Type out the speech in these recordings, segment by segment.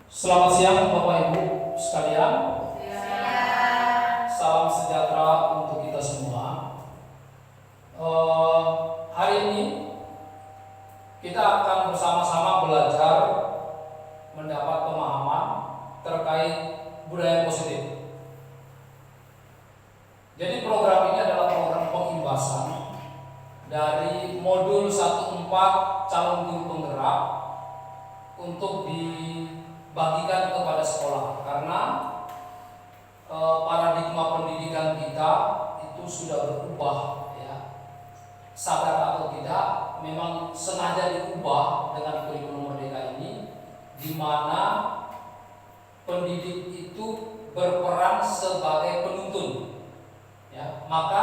Selamat siang Bapak Ibu sekalian. Salam sejahtera untuk kita semua. Hari ini kita akan bersama-sama belajar mendapat pemahaman terkait budaya positif. Jadi program ini adalah program pengimbasan dari modul 1.4 calon guru penggerak untuk dibagikan kepada sekolah, karena paradigma pendidikan kita itu sudah berubah, ya. Sadar atau tidak, memang sengaja diubah dengan kurikulum merdeka ini, di mana pendidik itu berperan sebagai penuntun, ya. Maka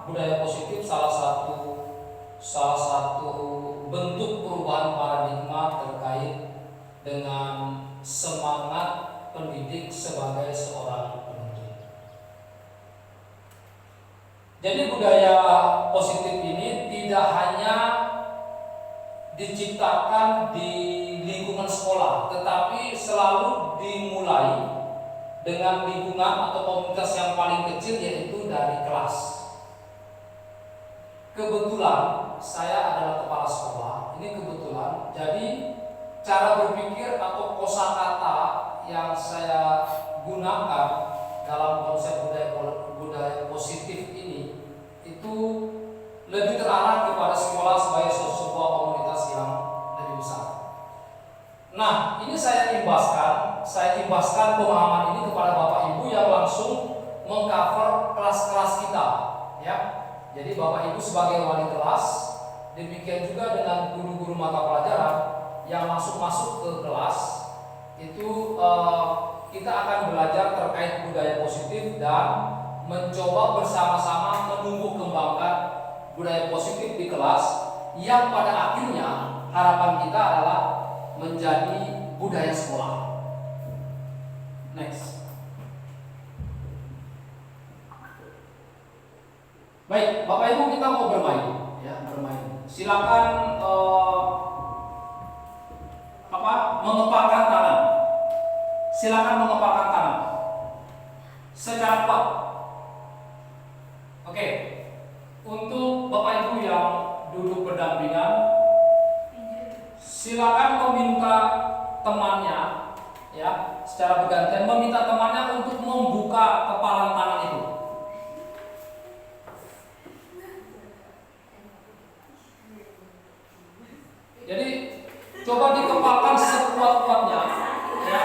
budaya positif salah satu bentuk perubahan paradigma terkait dengan semangat pendidik sebagai seorang penuntun. Jadi budaya positif ini tidak hanya diciptakan di lingkungan sekolah, tetapi selalu dimulai dengan lingkungan atau komunitas yang paling kecil, yaitu dari kelas. Kebetulan saya adalah kepala sekolah, ini kebetulan. Jadi cara berpikir atau kosakata yang saya gunakan dalam konsep budaya positif ini itu lebih terarah kepada sekolah sebagai sebuah komunitas yang lebih besar. Nah, ini saya imbaskan pemahaman ini kepada Bapak Ibu yang langsung mengcover kelas-kelas kita, ya. Jadi Bapak Ibu sebagai wali kelas, demikian juga dengan guru-guru mata pelajaran yang langsung masuk ke kelas itu, kita akan belajar terkait budaya positif dan mencoba bersama-sama menumbuh kembangkan budaya positif di kelas, yang pada akhirnya harapan kita adalah menjadi budaya sekolah. Next. Baik, Bapak Ibu, kita mau bermain, ya, bermain. Silakan mengepakkan tangan. Silakan mengepakkan tangan secara kuat. Oke. Untuk Bapak Ibu yang duduk berdampingan, silakan meminta temannya, ya, secara bergantian meminta temannya untuk membuka kepalan tangan itu. Jadi coba dikepalkan sekuat-kuatnya, ya.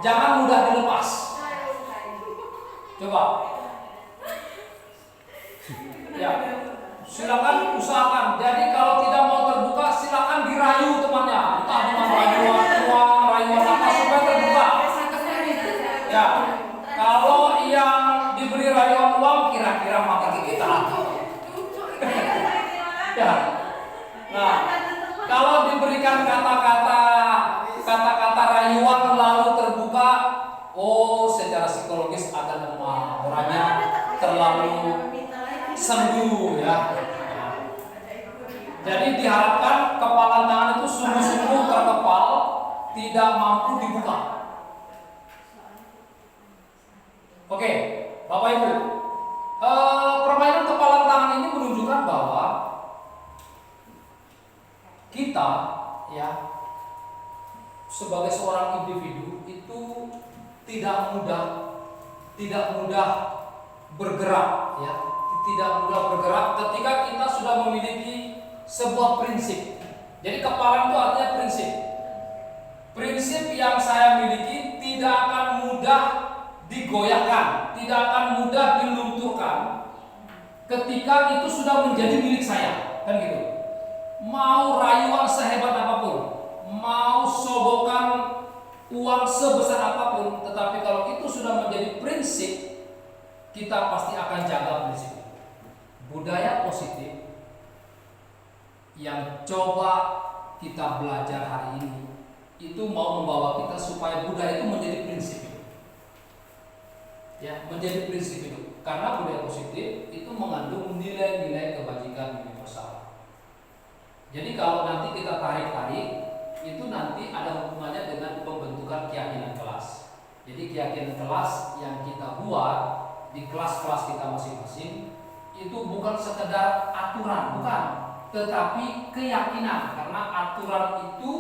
Jangan mudah dilepas. Coba. Ya. Silakan usahakan. Jadi kalau tidak mau terbuka, silakan dirayu temannya. Entah dengan rayuan uang, rayuan apa, supaya terbuka. Ya. Kalau yang diberi rayuan uang kira-kira makan kita. Ya. Nah, kalau diberikan kata-kata rayuan lalu terbuka, oh, secara psikologis ada lemah, orangnya terlalu sembuh, ya. Jadi diharapkan kepalan tangan itu sungguh-sungguh terkepal, tidak mampu dibuka. Oke, Bapak Ibu, permainan kepalan tangan ini menunjukkan bahwa kita, ya, sebagai seorang individu itu tidak mudah bergerak, ya, tidak mudah bergerak ketika kita sudah memiliki sebuah prinsip. Jadi kepalan itu artinya prinsip. Prinsip yang saya miliki tidak akan mudah digoyahkan, tidak akan mudah dilunturkan ketika itu sudah menjadi milik saya, kan gitu. Mau rayuan sehebat apapun, mau sogokan uang sebesar apapun, tetapi kalau itu sudah menjadi prinsip, kita pasti akan jaga prinsip. Budaya positif yang coba kita belajar hari ini itu mau membawa kita supaya budaya itu menjadi prinsip, ya, menjadi prinsip itu. Karena budaya positif itu mengandung nilai-nilai kebajikan universal. Jadi kalau nanti kita tarik-tarik, itu nanti ada hubungannya dengan pembentukan keyakinan. Jadi keyakinan kelas yang kita buat di kelas-kelas kita masing-masing itu bukan sekedar aturan, bukan, tetapi keyakinan, karena aturan itu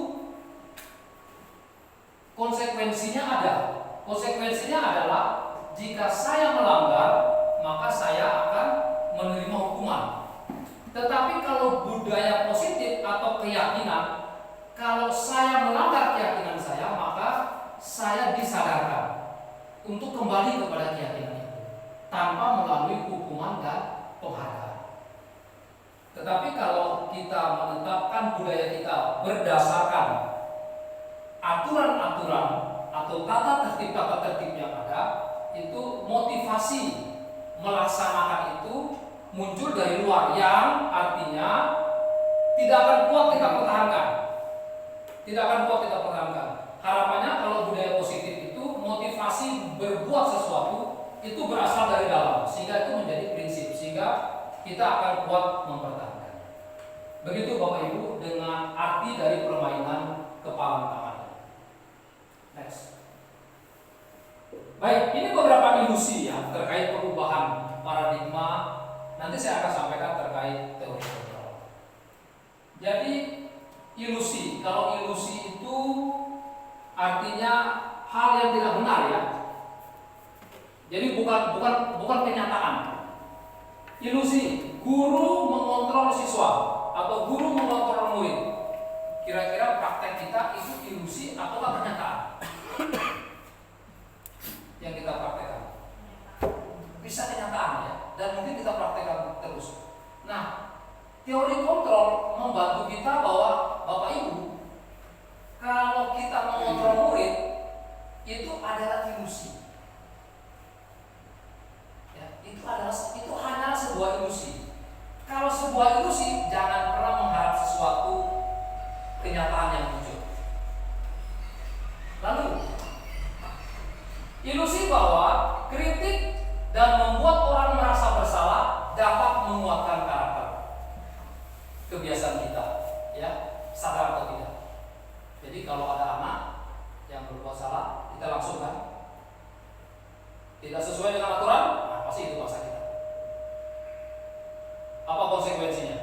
konsekuensinya ada. Konsekuensinya adalah jika saya melanggar, maka saya akan menerima hukuman. Tetapi kalau budaya positif atau keyakinan, kalau saya melanggar keyakinan saya, maka saya disadarkan untuk kembali kepada keyakinan itu tanpa melalui hukuman dan penghargaan. Tetapi kalau kita menetapkan budaya kita berdasarkan aturan-aturan atau tata tertib yang ada, itu motivasi melaksanakan itu muncul dari luar, yang artinya tidak akan kuat kita pertahankan. Tidak akan kuat kita pertahankan. Harapannya kalau budaya positif itu motivasi berbuat sesuatu itu berasal dari dalam, sehingga itu menjadi prinsip, sehingga kita akan kuat mempertahankan. Begitu Bapak Ibu dengan arti dari permainan kepala tangan. Next. Baik, ini beberapa ilusi ya terkait perubahan paradigma. Nanti saya akan sampaikan terkait teori kontrol. Jadi ilusi, kalau ilusi itu artinya hal yang tidak benar ya. Jadi bukan kenyataan. Ilusi, guru mengontrol siswa atau guru mengontrol murid. Kira-kira praktek kita itu ilusi atau kenyataan yang kita praktekkan? Bisa kenyataan ya, dan mungkin kita praktekkan terus. Nah, teori kontrol membantu kita bahwa Bapak Ibu, kalau kita mengontrol murid itu adalah ilusi. Ya, itu hanya sebuah ilusi. Kalau sebuah ilusi, jangan pernah mengharap sesuatu kenyataan yang muncul. Lalu, ilusi bahwa kritik dan membuat orang merasa bersalah dapat menguatkan karakter. Kebiasaan kita, ya, sadar atau tidak. Jadi kalau ada anak yang berbuat salah, kita langsung kan tidak sesuai dengan aturan, nah pasti itu bahasa kita. Apa konsekuensinya?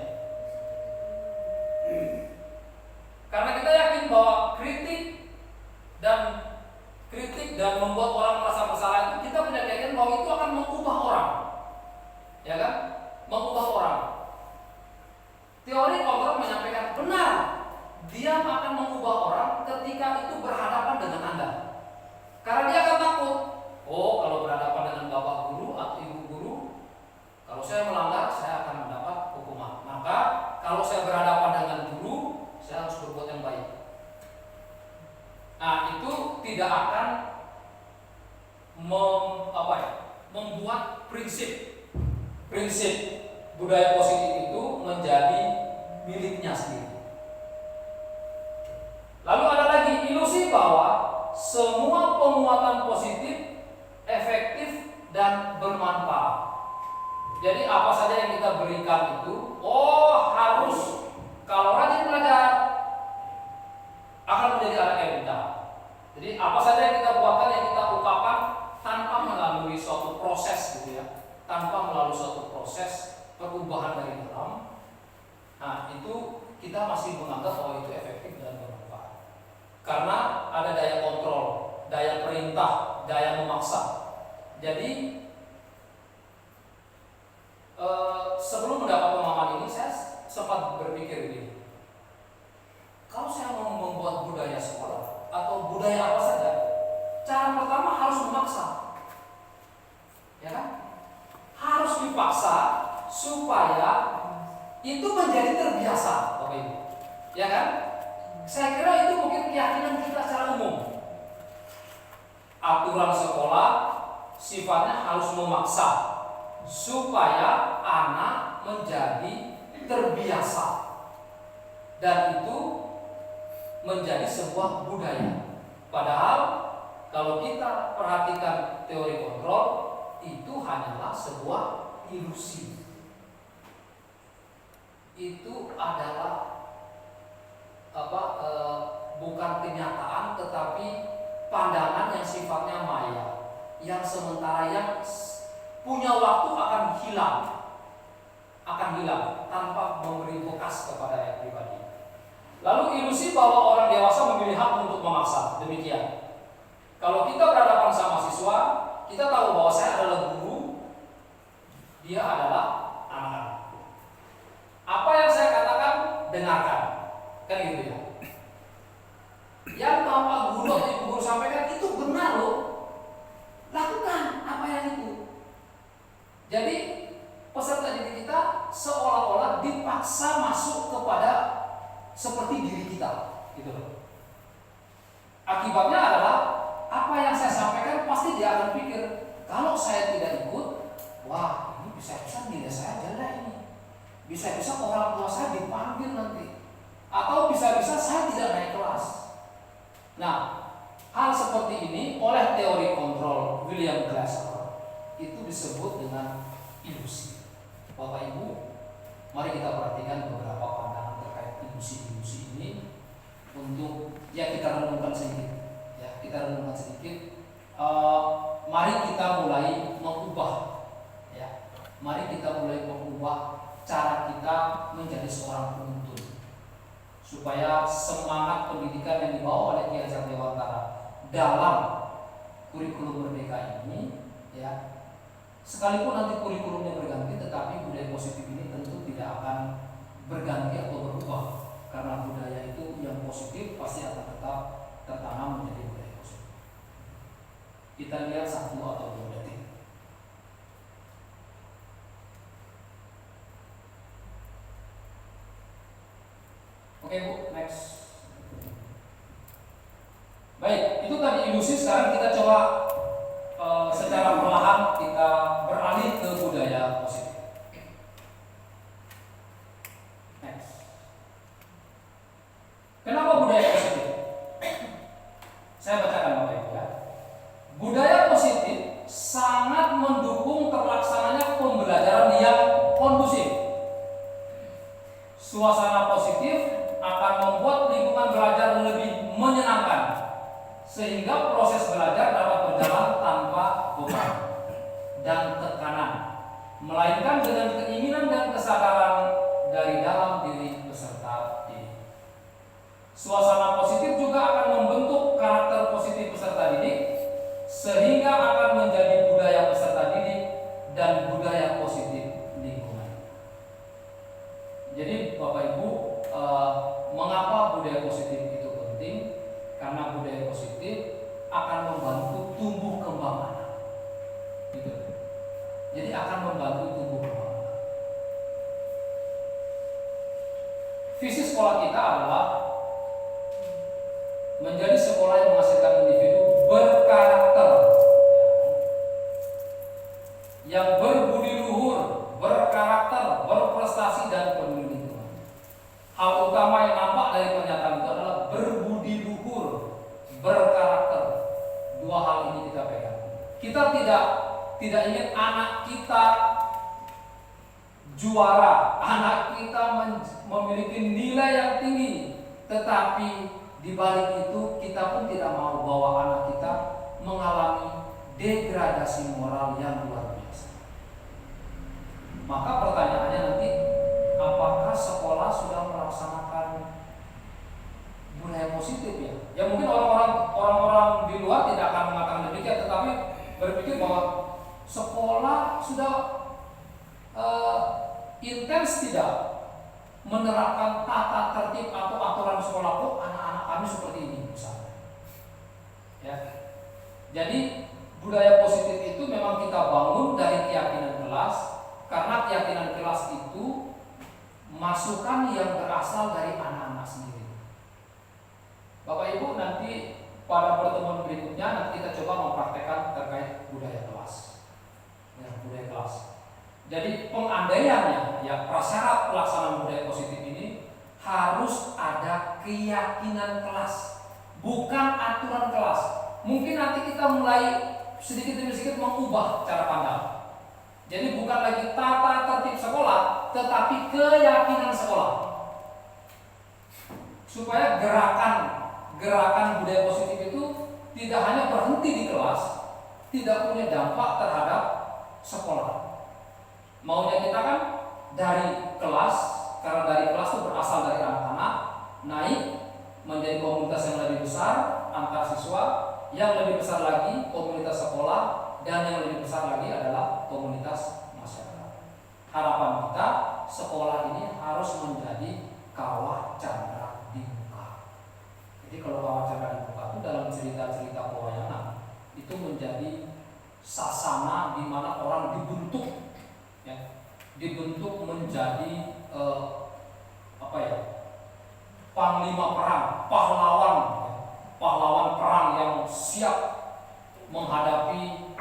Karena kita yakin bahwa kritik dan membuat orang merasa bersalah itu, kita punya keyakinan bahwa itu akan mengubah orang, ya kan? Mengubah orang. Teori kontrol menyampaikan benar, dia akan mengubah orang ketika itu berhadapan dengan Anda. Karena dia akan takut. Oh, kalau berhadapan dengan bapak guru atau ibu guru, kalau saya melanggar, saya akan mendapat hukuman. Maka kalau saya berhadapan dengan guru, saya harus berbuat yang baik. Nah, itu tidak akan membuat prinsip budaya positif itu menjadi miliknya sendiri. Lalu ada lagi ilusi bahwa semua penguatan positif efektif dan bermanfaat. Jadi apa saja yang kita berikan itu, harus kalau rajin belajar akan menjadi anak yang pintar. Jadi apa saja yang kita buatkan, yang kita ungkapkan tanpa melalui suatu proses gitu ya, tanpa melalui suatu proses perubahan dari dalam. Nah, itu kita masih menganggap bahwa itu efektif dan bermanfaat. Karena ada daya kontrol, daya perintah, daya memaksa. Jadi sebelum mendapat pemahaman ini, saya sempat berpikir begini. Kalau saya mau membuat budaya sekolah atau budaya apa saja, cara pertama harus memaksa, ya kan? Harus dipaksa supaya itu menjadi terbiasa, Bapak Ibu, ya kan? Saya kira itu mungkin keyakinan kita secara umum. Aturan sekolah sifatnya harus memaksa supaya anak menjadi terbiasa, dan itu menjadi sebuah budaya. Padahal kalau kita perhatikan teori kontrol, itu hanyalah sebuah ilusi. Itu adalah bukan kenyataan, tetapi pandangan yang sifatnya maya yang sementara, yang punya waktu akan hilang tanpa memberi bekas kepada pribadi. Lalu ilusi bahwa orang dewasa memilih hak untuk memaksa, demikian. Kalau kita berhadapan sama siswa, kita tahu bahwa saya adalah guru, dia adalah anak-anak. Apa yang saya katakan, dengarkan, kan gitu ya. Yang Bapak guru atau Ibu guru sampaikan itu benar loh, lakukan apa yang itu. Jadi peserta didik kita seolah-olah dipaksa masuk kepada seperti diri kita, gitu loh. Akibatnya adalah apa yang saya sampaikan pasti dia akan pikir, kalau saya tidak ikut, wah ini bisa-bisa nilai saya jelek ini, bisa-bisa orang tua saya dipanggil nanti, atau bisa-bisa saya tidak naik kelas. Nah, hal seperti ini oleh teori kontrol William Glasser itu disebut dengan ilusi. Bapak Ibu, mari kita perhatikan beberapa pandangan terkait ilusi-ilusi ini untuk kita renungkan sedikit. Mari kita mulai mengubah, mari kita mulai mengubah cara kita menjadi seorang penuntun, supaya semangat pendidikan yang dibawa oleh Ki Hajar Dewantara dalam kurikulum Merdeka ini, sekalipun nanti kurikulumnya berganti, tetapi budaya positif ini tentu tidak akan berganti atau berubah, karena budaya itu yang positif pasti akan tetap tertanam menjadi budaya positif. Kita lihat 1 atau 2 detik. Oke Bu, next. Baik, itu tadi ilusi. Sekarang kita coba secara perlahan kita beralih ke budaya positif. Next. Kenapa budaya positif? Saya bacakan Bapak Ibu ya. Budaya positif sangat mendukung terlaksananya pembelajaran yang kondusif. Suasana positif akan membuat lingkungan belajar lebih menyenangkan, sehingga proses belajar dapat berjalan tanpa beban dan tekanan, melainkan dengan keinginan dan kesadaran dari dalam diri peserta didik. Suasana positif juga akan membentuk karakter positif peserta didik, sehingga akan menjadi budaya peserta didik dan budaya positif lingkungan. Jadi Bapak Ibu, mengapa budaya positif itu penting? Karena budaya positif akan membantu tumbuh kembang anak, gitu. Jadi akan membantu tumbuh kembang anak. Visi sekolah kita adalah menjadi sekolah yang menghasilkan individu berkarakter, yang berbudi luhur, berkarakter, berprestasi, dan peduli lingkungan. Hal utama yang nampak dari pernyataan itu adalah berbudi luhur, berkarakter. 2 hal ini kita pegang. Kita tidak ingin anak kita juara, anak kita memiliki nilai yang tinggi, tetapi di balik itu kita pun tidak mau bahwa anak kita mengalami degradasi moral yang luar biasa. Maka pertanyaannya nanti, apakah sekolah sudah melaksanakan budaya positif ya? Ya mungkin orang-orang di luar tidak akan mengatakan demikian, tetapi berpikir bahwa sekolah sudah intens tidak menerapkan tata tertib atau aturan sekolah. Kok anak-anak kami seperti ini misalnya. Ya. Jadi budaya positif itu memang kita bangun dari keyakinan kelas, karena keyakinan kelas itu masukan yang berasal dari anak-anak sendiri. Bapak Ibu, nanti pada pertemuan berikutnya nanti kita coba mempraktekkan terkait budaya kelas. Ya, budaya kelas. Jadi pengandaiannya, ya prasyarat pelaksanaan budaya positif ini harus ada keyakinan kelas, bukan aturan kelas. Mungkin nanti kita mulai sedikit demi sedikit mengubah cara pandang. Jadi bukan lagi tata tertib sekolah, tetapi keyakinan sekolah. Supaya gerakan budaya positif itu tidak hanya berhenti di kelas, tidak punya dampak terhadap sekolah. Maunya kita kan dari kelas, karena dari kelas itu berasal dari anak-anak, naik menjadi komunitas yang lebih besar antar siswa, yang lebih besar lagi komunitas sekolah, dan yang lebih besar lagi adalah komunitas masyarakat. Harapan kita sekolah ini harus menjadi kawah candra di muka. Jadi kalau kawah candra di muka itu dalam cerita-cerita pewayangan itu menjadi sasana di mana orang dibentuk, ya, dibentuk menjadi panglima perang, pahlawan, ya, pahlawan perang yang siap menghadapi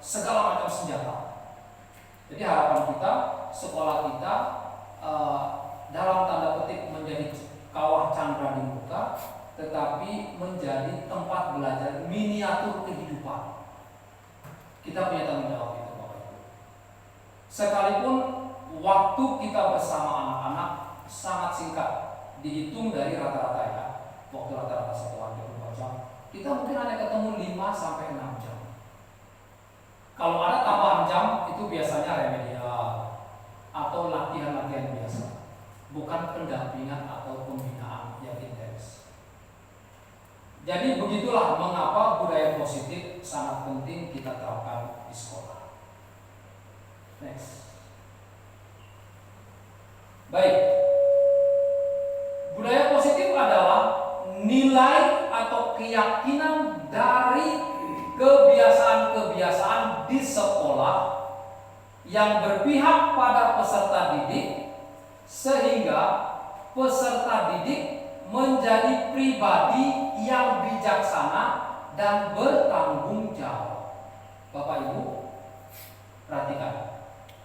segala macam senjata. Jadi harapan kita sekolah kita dalam tanda petik menjadi kawah candra di muka, tetapi menjadi tempat belajar miniatur kehidupan. Kita punya tanggung jawab itu, Bapak Ibu. Sekalipun waktu kita bersama anak-anak sangat singkat, dihitung dari rata-rata ya, waktu rata-rata sekolah 24 jam, kita mungkin hanya ketemu 5 sampai 6 jam. Kalau ada tambahan jam itu biasanya remedial atau latihan-latihan biasa, bukan pendampingan atau pembinaan yang intens. Jadi begitulah mengapa budaya positif sangat penting kita terapkan di sekolah. Next. Baik. Budaya positif adalah nilai atau keyakinan dari kebiasaan-kebiasaan di sekolah yang berpihak pada peserta didik sehingga peserta didik menjadi pribadi yang bijaksana dan bertanggung jawab. Bapak Ibu, perhatikan.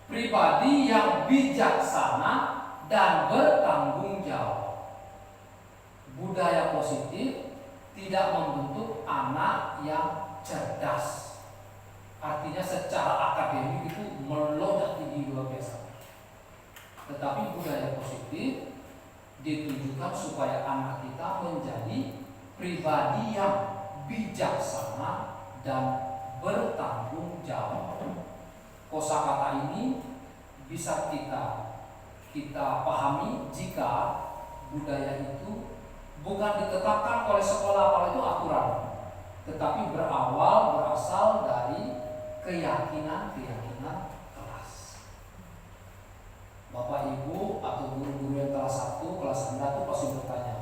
Pribadi yang bijaksana dan bertanggung jawab. Budaya positif tidak membentuk anak yang cerdas. Artinya secara akademik itu melonjak tinggi luar biasa. Tetapi budaya positif ditujukan supaya anak kita menjadi pribadi yang bijaksana dan bertanggung jawab. Kosakata ini bisa kita pahami jika budaya itu bukan ditetapkan oleh sekolah, kalau itu aturan, tetapi berasal dari keyakinan kelas. Bapak Ibu atau guru-guru yang kelas 1, kelas rendah itu pasti bertanya,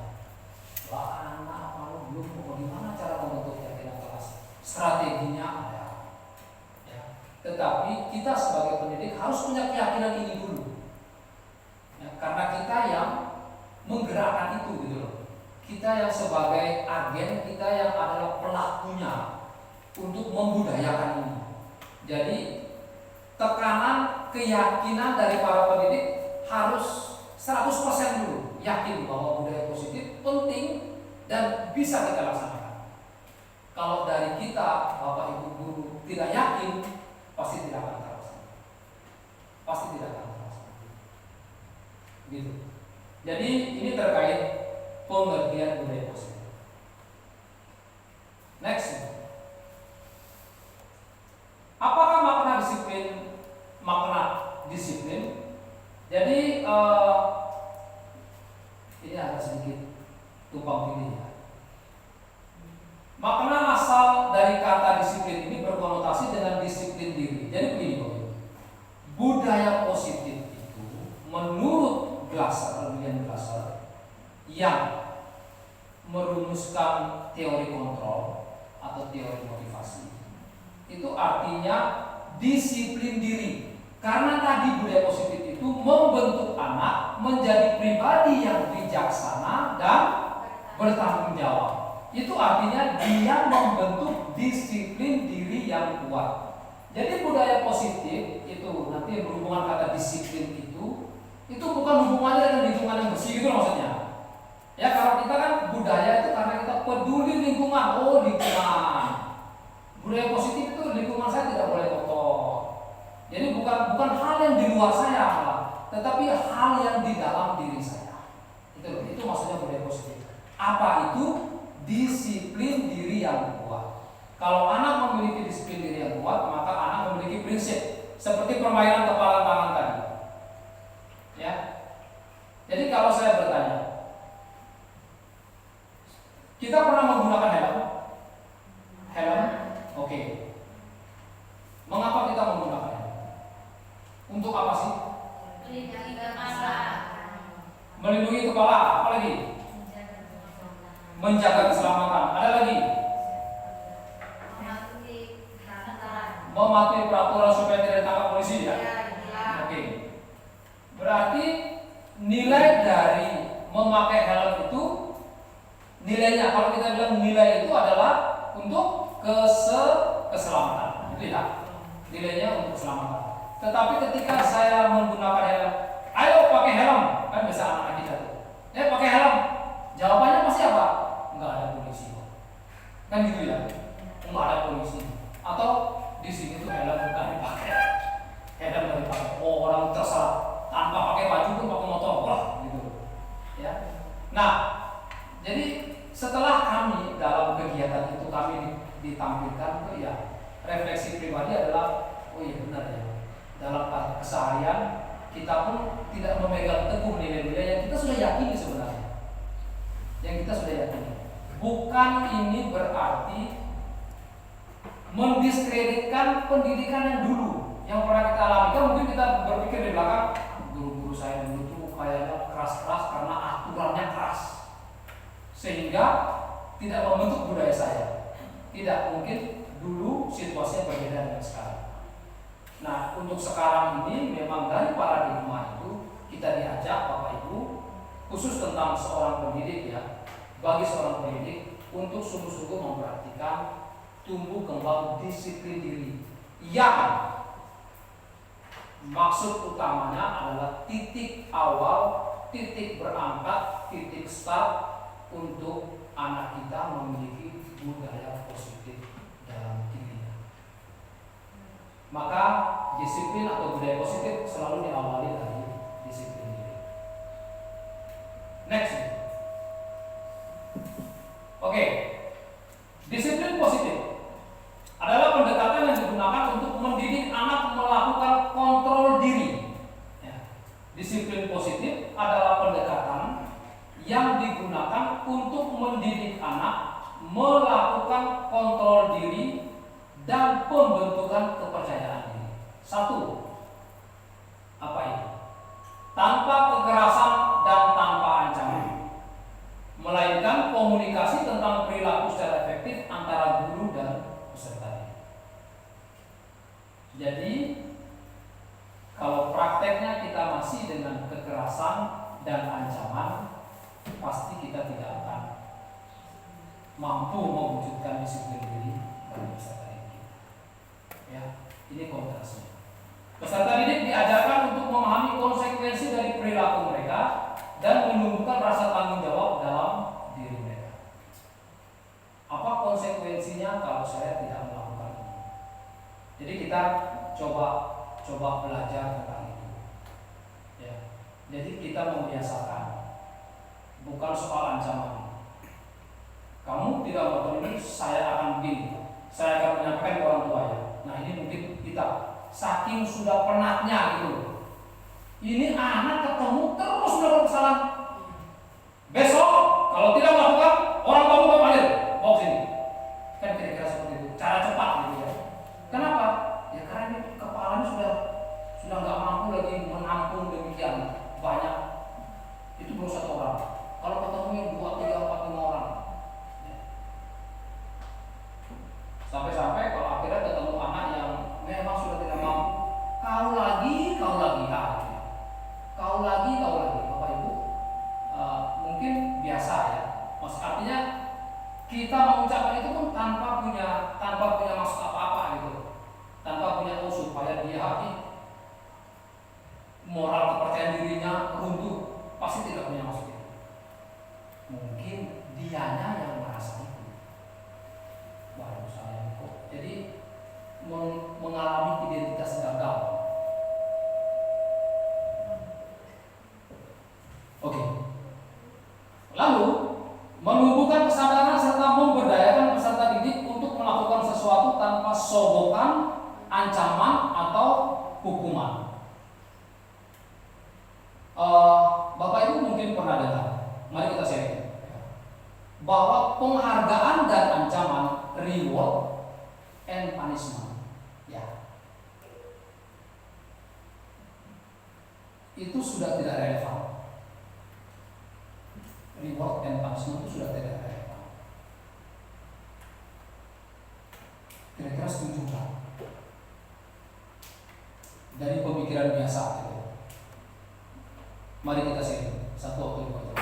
"Wah, anak malu belum, bagaimana cara membentuk keyakinan kelas? Strateginya ada." Ya. Tetapi kita sebagai pendidik harus punya keyakinan ini dulu. Ya, karena kita yang menggerakkan itu gitu loh. Kita yang sebagai agen, kita yang adalah pelakunya untuk membudayakan ini. Jadi tekanan keyakinan dari para pendidik harus 100% dulu yakin bahwa budaya positif penting dan bisa kita laksanakan. Kalau dari kita, Bapak Ibu guru tidak yakin, pasti tidak akan terlaksana. Pasti tidak akan terlaksana. Gitu. Jadi ini terkait pengertian budaya positif. Next. Apakah makna disiplin? Jadi ini agak sedikit tumpang tindih ya. Makna asal dari kata disiplin ini berkonotasi dengan disiplin diri. Jadi begini, budaya positif itu menurut William Glasser yang merumuskan teori kontrol atau teori motivasi, itu artinya disiplin diri. Karena tadi budaya positif itu membentuk anak menjadi pribadi yang bijaksana dan bertanggung jawab. Itu artinya dia membentuk disiplin diri yang kuat. Jadi budaya positif itu nanti berhubungan kata disiplin itu bukan hubungannya dengan lingkungan yang bersih gitu maksudnya. Ya, kalau kita kan budaya itu karena kita peduli lingkungan. Oh, lingkungan. Budaya positif itu lingkungan saya tidak boleh kotor. Jadi bukan hal yang di luar saya, tetapi hal yang di dalam diri saya. Itu maksudnya budaya positif. Apa itu? Disiplin diri yang kuat. Kalau anak memiliki disiplin diri yang kuat, maka anak memiliki prinsip seperti permainan kepala tangan tadi. Ya. Jadi kalau saya bertanya, kita pernah menggunakan helm? Helm? Oke. Mengapa kita menggunakan helm? Untuk apa sih? Melindungi kepala. Apa lagi? Menjaga keselamatan. Ada lagi? Mematuhi peraturan supaya tidak ditangkap polisi ya? Oke. Berarti nilai dari memakai helm itu, nilainya kalau kita bilang nilai itu adalah untuk keselamatan, itu ya. Nilainya untuk keselamatan. Tetapi ketika saya menggunakan helm, ayo pakai helm, kan biasa anak kita tuh. Pakai helm. Jawabannya pasti apa? Enggak ada polisi. Kan gitu ya. Enggak ada polisi. Atau di sini tuh helm bukan dipakai. Helm nggak dipakai. Oh, orang terserah tanpa pakai baju pun pakai motor, wah gitu. Ya. Nah, jadi setelah kami dalam kegiatan itu kami ditampilkan tuh ya, refleksi pribadi adalah oh iya benar ya. Dalam keseharian kita pun tidak memegang teguh nilai-nilai yang kita sudah yakini sebenarnya. Yang kita sudah yakini. Bukan ini berarti mendiskreditkan pendidikan yang dulu yang pernah kita alami. Kan mungkin kita berpikir di belakang, guru-guru saya dulu tuh kayaknya keras-keras karena aturannya keras, sehingga tidak membentuk budaya saya. Tidak, mungkin dulu situasinya berbeda dengan sekarang. Nah, untuk sekarang ini memang dari paradigma itu kita diajak Bapak Ibu, khusus tentang seorang pendidik ya, bagi seorang pendidik untuk sungguh-sungguh memperhatikan tumbuh kembang disiplin diri yang maksud utamanya adalah titik awal, titik berangkat, titik start untuk anak kita memiliki budaya positif dalam dirinya. Maka disiplin atau budaya positif selalu diawali dari disiplin diri. Next. Oke. Disiplin positif adalah pendekatan yang digunakan untuk mendidik anak melakukan kontrol diri. Ya. Disiplin positif adalah pendekatan yang digunakan untuk mendidik anak melakukan kontrol diri dan pembentukan kepercayaan diri. Satu, apa itu? Tanpa kekerasan dan tanpa ancaman, melainkan komunikasi tentang perilaku secara efektif antara guru dan peserta didik. Jadi kalau prakteknya kita masih dengan kekerasan dan ancaman, pasti kita tidak akan mampu mewujudkan disiplin diri bagi peserta didik kita. Ya, ini kontrasnya. Peserta didik diajarkan untuk memahami konsekuensi dari perilaku mereka dan menumbuhkan rasa tanggung jawab dalam diri mereka. Apa konsekuensinya kalau saya tidak melakukan ini? Jadi kita coba belajar tentang itu. Ya. Jadi kita membiasakan, bukan soal ancaman. Kamu tidak melakukan ini, saya akan begini. Saya akan menyampaikan ke orang tua ya. Nah ini mungkin kita saking sudah penatnya gitu. Ini anak ketemu terus melakukan kesalahan. Besok kalau tidak melakukan, orang kamu mau panggil, bawa sini. Kan kira-kira seperti itu. Cara cepat gitu ya. Kenapa? Ya karena ini kepalanya sudah nggak mampu lagi menampung demikian banyak. Itu baru satu orang. Kalau ketemu yang 2, 3, 4, 5 orang. Ya. Sampai-sampai kalau akhirnya ketemu anak yang memang sudah tidak mampu, kau lagi, nah, kau lagi, Bapak Ibu, mungkin biasa ya. Artinya kita mengucapkan itu pun tanpa punya maksud apa-apa gitu, tanpa punya supaya dia moral kepercayaan dirinya runtuh, pasti tidak punya maksud itu. Mungkin dianya yang merasa itu, baru saya kok. Jadi mengalami identitas gagal. Oke. Lalu menumbuhkan kesadaran serta memberdayakan peserta didik untuk melakukan sesuatu ancaman atau hukuman. Bapak Ibu mungkin pernah dengar, mari kita sharing, bahwa penghargaan dan ancaman, reward and punishment, ya, itu sudah tidak relevan. Reward and punishment itu sudah tidak relevan. Kira-kira setuju kan? Dari pemikiran biasa gitu. Mari kita share satu waktu dua.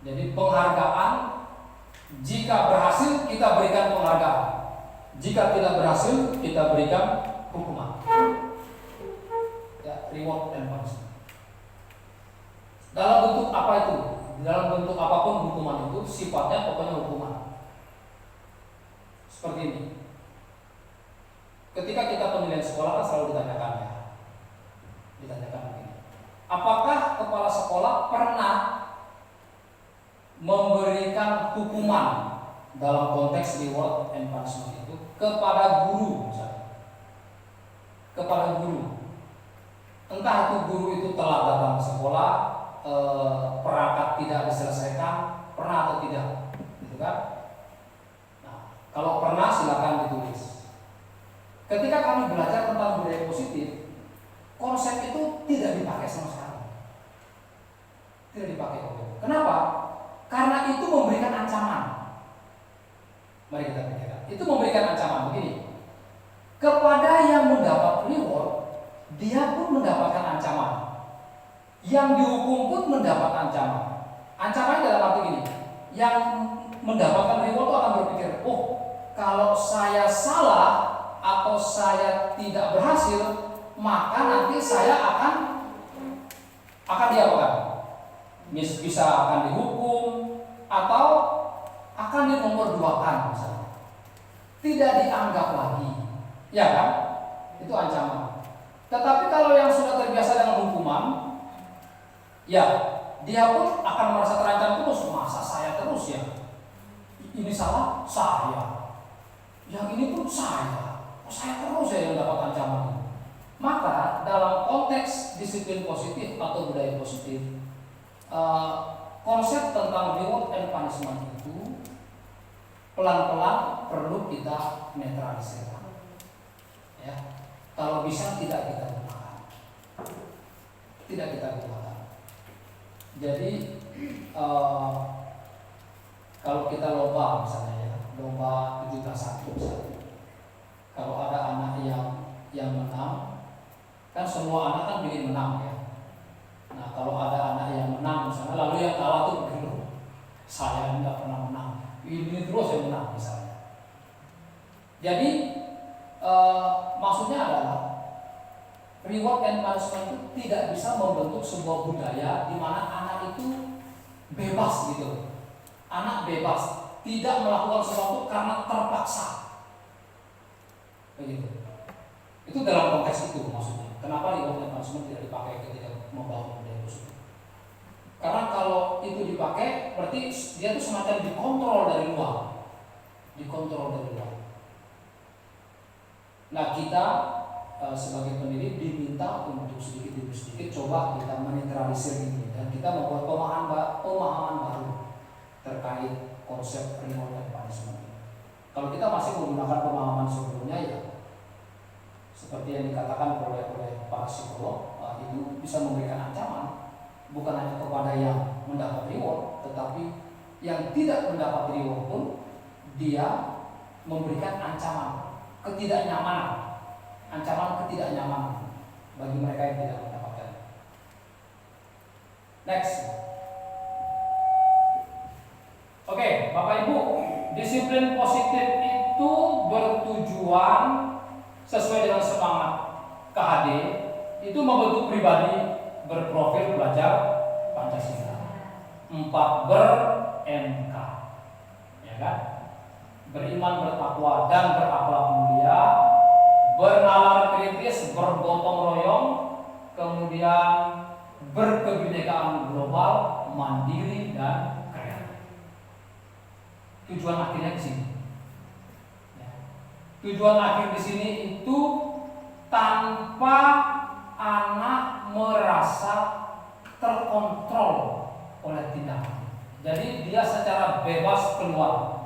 Jadi penghargaan, jika berhasil kita berikan penghargaan, jika tidak berhasil kita berikan hukuman. Ya, reward and punishment. Dalam bentuk apa itu? Dalam bentuk apapun hukuman itu sifatnya pokoknya hukuman. Seperti ini. Ketika kita penilaian sekolah kan selalu ditanyakan ya. Ditanyakan begini. Apakah kepala sekolah pernah memberikan hukuman dalam konteks reward and punishment itu kepada guru misalnya? Kepada guru. Entah itu guru itu telah datang ke sekolah, perangkat tidak diselesaikan, pernah atau tidak, gitu kan? Nah, kalau pernah silakan ditulis. Ketika kami belajar tentang budaya positif, konsep itu tidak dipakai sama sekali. Tidak dipakai. Kenapa? Karena itu memberikan ancaman. Mari kita pikirkan. Itu memberikan ancaman begini. Kepada yang mendapat reward, dia pun mendapatkan ancaman. Yang dihukum pun mendapat ancaman. Ancaman dalam arti gini, yang mendapatkan reward itu akan berpikir, oh, kalau saya salah atau saya tidak berhasil, maka nanti saya akan diapakan? Bisa akan dihukum atau akan dinomorduakan misalnya. Tidak dianggap lagi, ya kan? Itu ancaman. Tetapi kalau yang sudah terbiasa dengan hukuman, ya dia pun akan merasa terancam terus. Masa saya terus ya? Ini salah saya, yang ini pun saya terus yang dapat ancaman. Maka dalam konteks disiplin positif atau budaya positif, konsep tentang reward and punishment itu pelan-pelan perlu kita netralisirkan. Ya, kalau bisa tidak kita gunakan. Tidak kita gunakan. Jadi kalau kita lomba misalnya ya, lomba 17-1 misalnya. Kalau ada anak yang menang, kan semua anak kan ingin menang ya. Nah kalau ada anak yang menang misalnya, lalu yang kalah tuh begitu, saya nggak pernah menang, ini terus yang menang misalnya. Jadi maksudnya adalah reward and punishment itu tidak bisa membentuk sebuah budaya di mana anak itu bebas gitu. Anak bebas, tidak melakukan sesuatu karena terpaksa. Begitu. Itu dalam konteks itu maksudnya. Kenapa reward and punishment tidak dipakai ketika membangun budaya positif? Karena kalau itu dipakai, berarti dia itu semacam dikontrol dari luar. Dikontrol dari luar. Nah kita sebagai pendidik diminta untuk sedikit demi sedikit coba kita menetralisir ini dan kita membuat pemahaman baru terkait konsep reward dan punishment. Kalau kita masih menggunakan pemahaman sebelumnya ya seperti yang dikatakan oleh para psikolog, itu bisa memberikan ancaman bukan hanya kepada yang mendapat reward, tetapi yang tidak mendapat reward pun dia memberikan ancaman ketidaknyamanan, ancaman ketidaknyamanan bagi mereka yang tidak mendapatkan. Next. Oke, Bapak Ibu, disiplin positif itu bertujuan sesuai dengan semangat KHD itu membentuk pribadi berprofil belajar Pancasila. 4 ber-MK, ya kan? Beriman, bertakwa dan berakhlak mulia, bernalar kritis, bergotong royong, kemudian berkebinekaan global, mandiri dan kreatif. Tujuan akhirnya di sini. Ya. Tujuan akhir di sini itu tanpa anak merasa terkontrol oleh tindakan. Jadi dia secara bebas keluar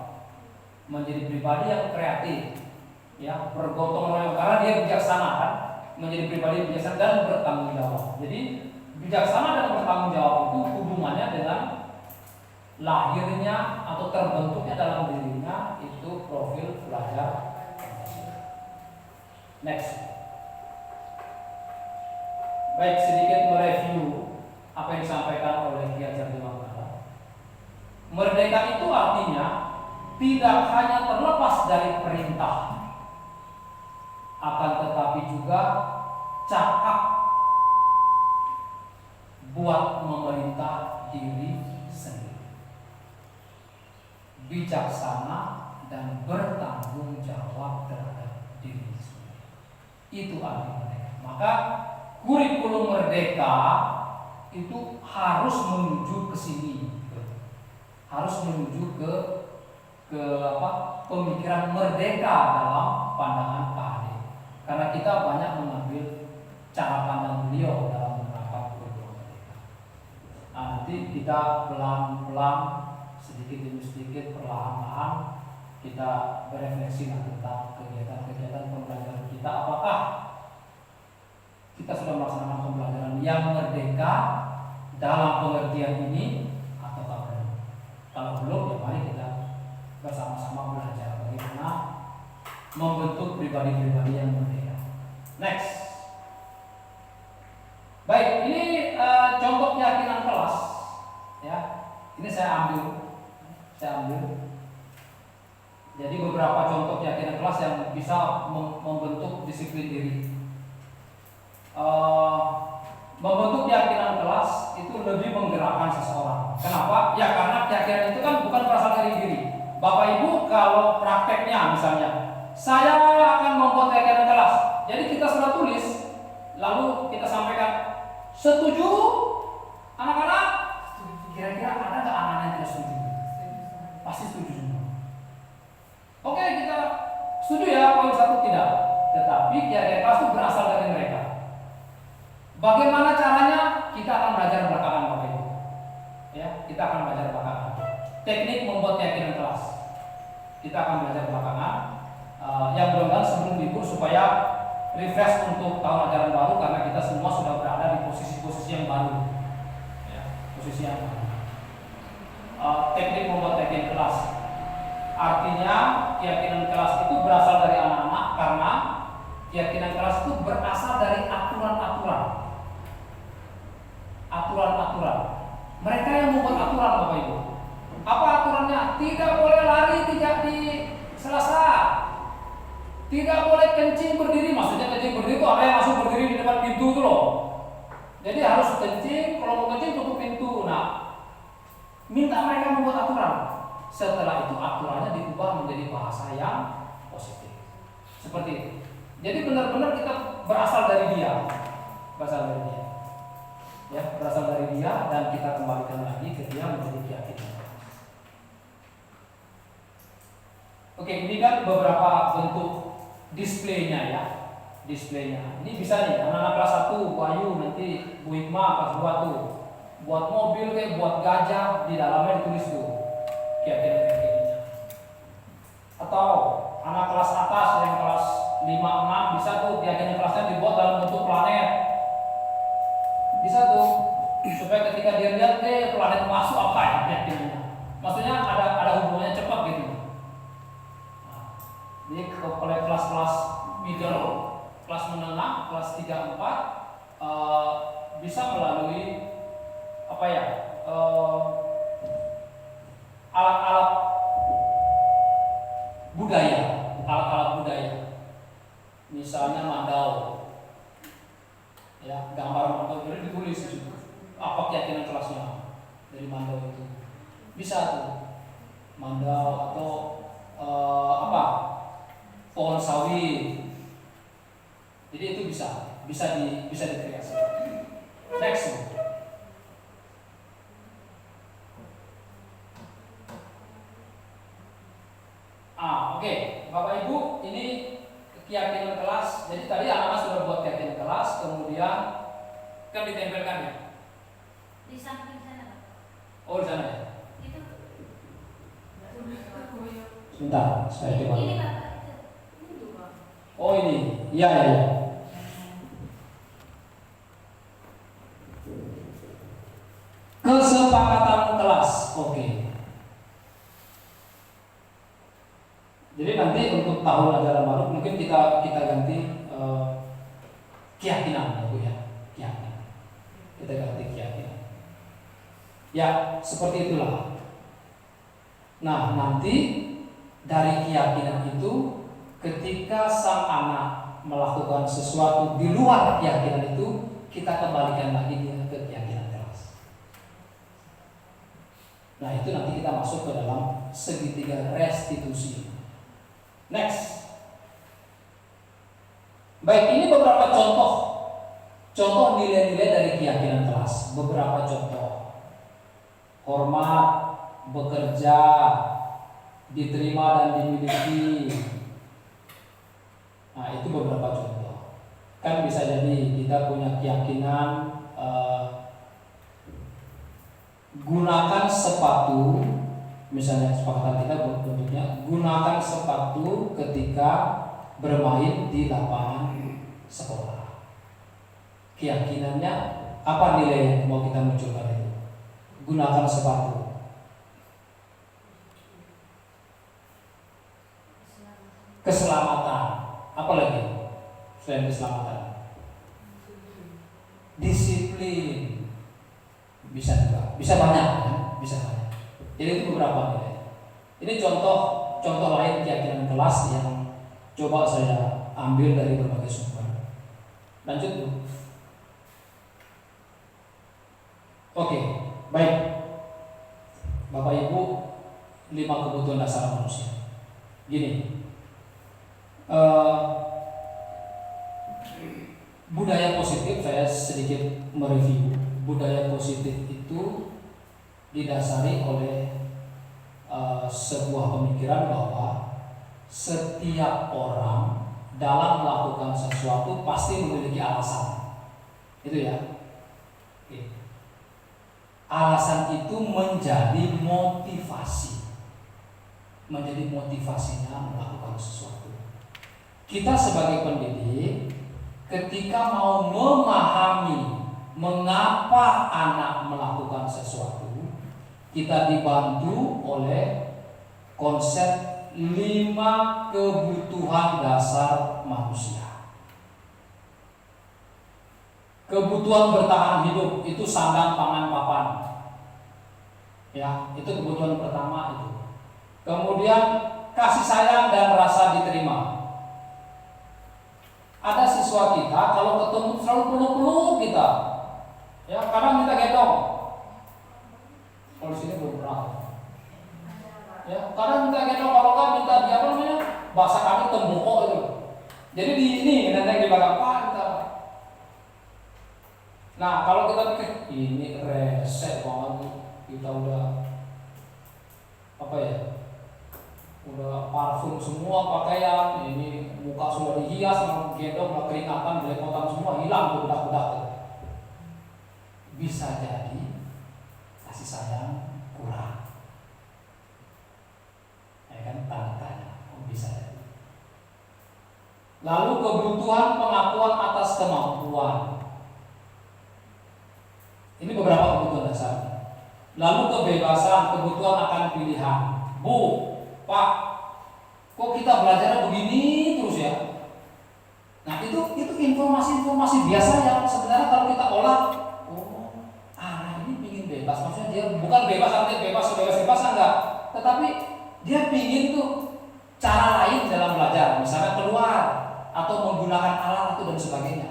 menjadi pribadi yang kreatif, ya, bergotong royong karena dia bijaksana kan, menjadi pribadi bijaksana dan bertanggung jawab. Jadi bijaksana dan bertanggung jawab itu hubungannya dengan lahirnya atau terbentuknya dalam dirinya itu profil pelajar. Next. Baik, sedikit mereview apa yang disampaikan oleh Ki Hajar Dewantara. Merdeka itu artinya tidak hanya terlepas dari perintah, akan tetapi juga cakap buat memerintah diri sendiri, bijaksana dan bertanggung jawab terhadap diri sendiri. Itu arti merdeka. Maka kurikulum merdeka itu harus menuju ke sini, harus menuju ke pemikiran merdeka dalam pandangan Pak Ade. Karena kita banyak mengambil cara pandang beliau dalam menerapkan kurikulum merdeka. Nah, nanti kita pelan-pelan, sedikit demi sedikit, perlahan-lahan kita berefleksi tentang kegiatan-kegiatan pembelajaran kita. Apakah kita sudah melaksanakan pembelajaran yang merdeka dalam pengertian ini atau belum? Kalau belum, ya mari kita bersama-sama belajar bagaimana membentuk pribadi-pribadi yang merdeka. Next. Baik, ini contoh keyakinan kelas, ya. Ini saya ambil. Jadi beberapa contoh keyakinan kelas yang bisa membentuk disiplin diri. Membentuk keyakinan kelas itu lebih menggerakkan seseorang. Kenapa? Ya karena keyakinan itu kan bukan berasal dari diri. Bapak Ibu kalau prakteknya misalnya, saya akan membuat keyakinan kelas. Jadi kita sudah tulis, lalu kita sampaikan, setuju anak-anak? Kira-kira ada nggak anak-anak yang tidak setuju? Pasti setuju semua. Oke, kita setuju ya, poin 1 tidak. Tetapi keyakinan kelas itu berasal dari mereka. Bagaimana caranya? Kita akan belajar belakangan, Bapak Ibu. Ya, kita akan belajar belakangan. Teknik membuat keyakinan kelas. Kita akan belajar belakangan. Yang mudah-mudahan sebelum libur supaya refresh untuk tahun ajaran baru karena kita semua sudah berada di posisi-posisi yang baru. Ya, posisi yang baru. Teknik membuat keyakinan kelas. Artinya keyakinan kelas itu berasal dari anak-anak karena keyakinan kelas itu berasal dari aturan-aturan. Mereka yang membuat aturan, Bapak Ibu. Apa aturannya? Tidak boleh lari tidak di Selasa. Tidak boleh kencing berdiri. Maksudnya kencing berdiri itu ada yang langsung berdiri di depan pintu itu loh. Jadi harus kencing, kalau mau kencing tutup pintu. Nah, minta mereka membuat aturan. Setelah itu aturannya diubah menjadi bahasa yang positif. Seperti itu. Jadi benar-benar kita berasal dari dia. Ya, berasal dari dia dan kita kembalikan lagi ke dia menjadi keyakinan. Oke, ini kan beberapa bentuk displaynya ya. Ini bisa nih, anak-anak kelas 1, Bu Ayu, nanti Bu Hikmah kelas 2 tuh. Buat mobil kayak buat gajah, di dalamnya ditulis tuh keyakinan-keyakinannya. Atau anak kelas atas yang kelas 5-6 bisa tuh keyakinan kelasnya dibuat dalam bentuk planet. Bisa tuh supaya ketika dia lihat planet masuk apa ya keyakinannya. Maksudnya ada hubungannya cepat gitu. Nah, jadi oleh kelas-kelas middle, kelas menengah, kelas 3-4 bisa melalui alat-alat budaya. Misalnya mandau. Ya, gambar mandau itu ditulis di situ. Apa keyakinan kelasnya dari mandau itu? Bisa tuh. Mandau atau pohon sawit. Jadi itu bisa dikreasi. Next. Oke. Bapak Ibu, ini keyakinan kelas. Jadi tadi anak-anak sudah buat keyakinan kelas, kemudian kan ditempelkan ya. Di samping sana. Oh, di sana ya. Itu. Sebentar, saya coba. Ini Bapak itu. Ini juga. Oh ini, iya ya. Ya. Kesepakatan kelas, oke. Jadi nanti untuk tahun ajaran baru mungkin kita ganti keyakinan ya Bu ya, keyakinan. Kita ganti keyakinan. Ya seperti itulah. Nah nanti dari keyakinan itu ketika sang anak melakukan sesuatu di luar keyakinan itu, kita kembalikan lagi dia ke keyakinan kelas. Nah itu nanti kita masuk ke dalam segitiga restitusi. Next. Baik, ini beberapa contoh nilai-nilai dari keyakinan kelas. Beberapa contoh: hormat, bekerja, diterima dan dimiliki. Nah itu beberapa contoh. Kan bisa jadi kita punya keyakinan gunakan sepatu, misalnya kesepakatan kita bentuknya gunakan sepatu ketika bermain di lapangan sekolah. Keyakinannya apa nilai yang mau kita munculkan itu? Gunakan sepatu. Keselamatan. Apa lagi selain keselamatan? Disiplin. Bisa juga, bisa banyak ya, bisa banyak. Jadi itu beberapa nilai. Ini contoh lain keyakinan kelas yang coba saya ambil dari berbagai sumber. Lanjut Bu. Oke, baik. Bapak Ibu, 5 kebutuhan dasar manusia. Gini, budaya positif, saya sedikit mereview. Budaya positif itu didasari oleh sebuah pemikiran bahwa setiap orang dalam melakukan sesuatu pasti memiliki alasan. Itu ya. Oke. Alasan itu menjadi motivasi. Menjadi motivasinya melakukan sesuatu. Kita sebagai pendidik ketika mau memahami mengapa anak melakukan sesuatu, kita dibantu oleh konsep 5 kebutuhan dasar manusia. Kebutuhan bertahan hidup itu sandang, pangan, papan. Ya, itu kebutuhan pertama itu. Kemudian kasih sayang dan rasa diterima. Ada siswa kita kalau ketemu selalu peluk-peluk kita. Ya, kadang minta gendong. Kalau di sini belum pernah. Ya, kadang minta gendong, kalau kan minta apa namanya? Bahasa kami tembokok itu. Jadi di ini nenek di belakang Pak kita. Nah, kalau kita pikir ini resek banget, kita udah apa ya? Udah parfum semua pakaian, ini muka sudah dihias, gendong, keringatan, belepotan semua hilang tuh bedak-bedak. Bisa jadi kasih sayang kurang, ya kan, tanda-tanda bisa jadi. Lalu kebutuhan pengakuan atas kemampuan, ini beberapa kebutuhan dasar. Lalu kebebasan, kebutuhan akan pilihan. Bu, Pak, kok kita belajar begini terus ya? Nah itu informasi-informasi biasa yang sebenarnya kalau kita olah, ini pingin bebas, maksudnya dia bukan bebas artinya bebas sebebas-bebasnya enggak, tetapi dia pingin tuh cara lain dalam belajar, misalnya keluar atau menggunakan alat itu dan sebagainya.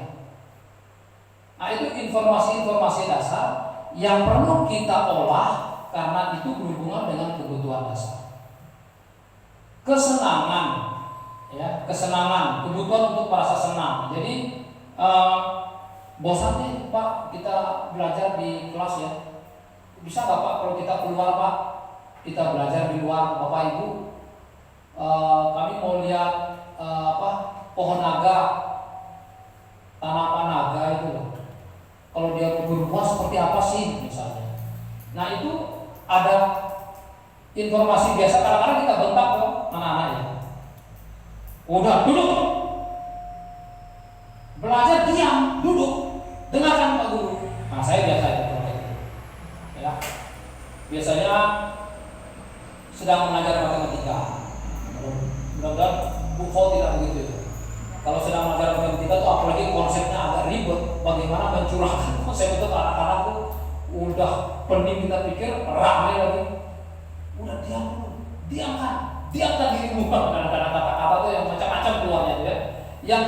Nah itu informasi-informasi dasar yang perlu kita olah karena itu berhubungan dengan kebutuhan dasar. Kesenangan, ya, kesenangan, kebutuhan untuk merasa senang. Jadi bosan nih Pak, kita belajar di kelas ya. Bisa nggak Pak kalau kita keluar Pak, kita belajar di luar Bapak Ibu? Kami mau lihat pohon naga, tanaman naga itu loh. Kalau dia berbuah seperti apa sih misalnya. Nah itu ada informasi biasa, kadang-kadang kita bentak kok anak-anaknya. Udah duduk, belajar diam, duduk, dengarkan Pak Guru. Nah saya biasa itu, ya. Biasanya sedang mengajar matematika. Mudah-mudahan Bu Fo tidak begitu. Kalau sedang mengajar matematika tuh apalagi konsepnya agak ribet, bagaimana mencurahkan konsep itu ke anak-anak tuh udah pening kita pikir, rame lagi. Udah diam dulu, diamkan dirimu. Kadang-kadang kata-kata tuh yang macam-macam keluarnya ya. Yang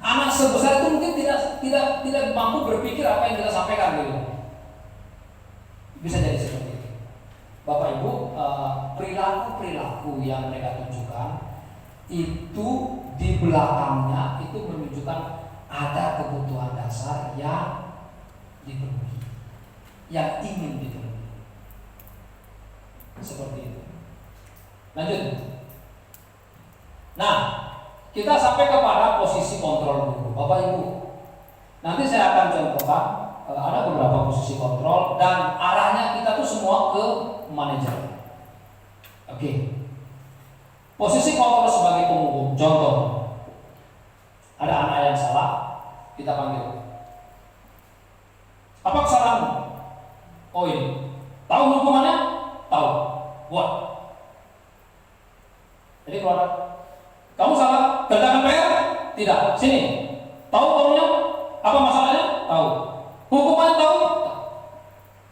anak sebesar itu mungkin tidak mampu berpikir apa yang kita sampaikan gitu. Bisa jadi seperti itu. Bapak Ibu, perilaku yang mereka tunjukkan itu di belakangnya itu menunjukkan ada kebutuhan dasar yang dipenuhi, yang ingin dipenuhi. Seperti itu. Lanjut. Nah, kita sampai kepada posisi kontrol dulu, Bapak Ibu. Nanti saya akan contohkan ada beberapa posisi kontrol dan arahnya kita tuh semua ke manajer. Oke. Posisi kontrol sebagai penghukum. Contoh, ada anak yang salah, kita panggil. Apa kesalahanmu? Oh ini. Tahu hukumannya? Tahu. Buat. Jadi kalau ada, kamu salah, kerjakan PR? Tidak. Sini. Tahu tahunya? Apa masalahnya? Tahu. Hukumannya tahu?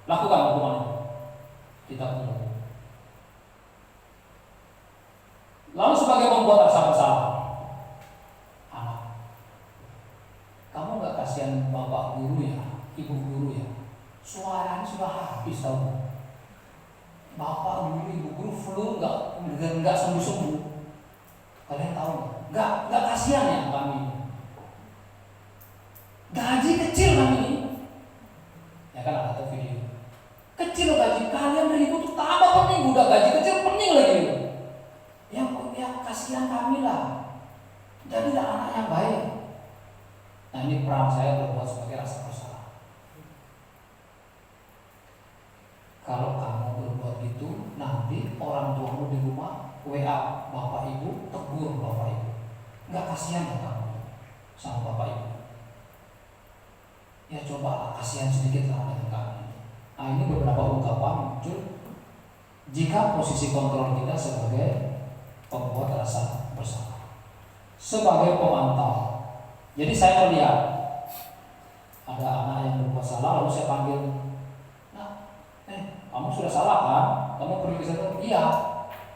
Lakukan hukumannya. Kita menghukum. Lalu sebagai pembuat rasa bersalah, anak, kamu nggak kasihan bapak guru ya, ibu guru ya? Suaranya sudah habis tahu. Bapak guru, ibu guru flu nggak sembuh-sembuh. Kalian tahu nggak kasihan ya kami? Gaji kecil kami ini, ya kan ada video. Kecil gaji kalian ribut tambah pening, udah gaji kecil pening lagi. Ya kasihan kami lah. Jadilah anak yang baik. Nah ini peran saya berbuat sebagai rasa bersalah. Kalau kamu berbuat gitu, nanti orang tuamu di rumah WA bapak ibu, tegur bapak ibu. Nggak kasihan ya kamu sama bapak ibu? Ya coba kasihan sedikit lah dengan kami. Nah ini beberapa ungkapan muncul jika posisi kontrol kita sebagai pembuat rasa bersalah, sebagai pemantau. Jadi saya melihat ada anak yang berbuat salah, lalu saya panggil, nah, kamu sudah salah kan? Kamu pergi ke sana? Iya.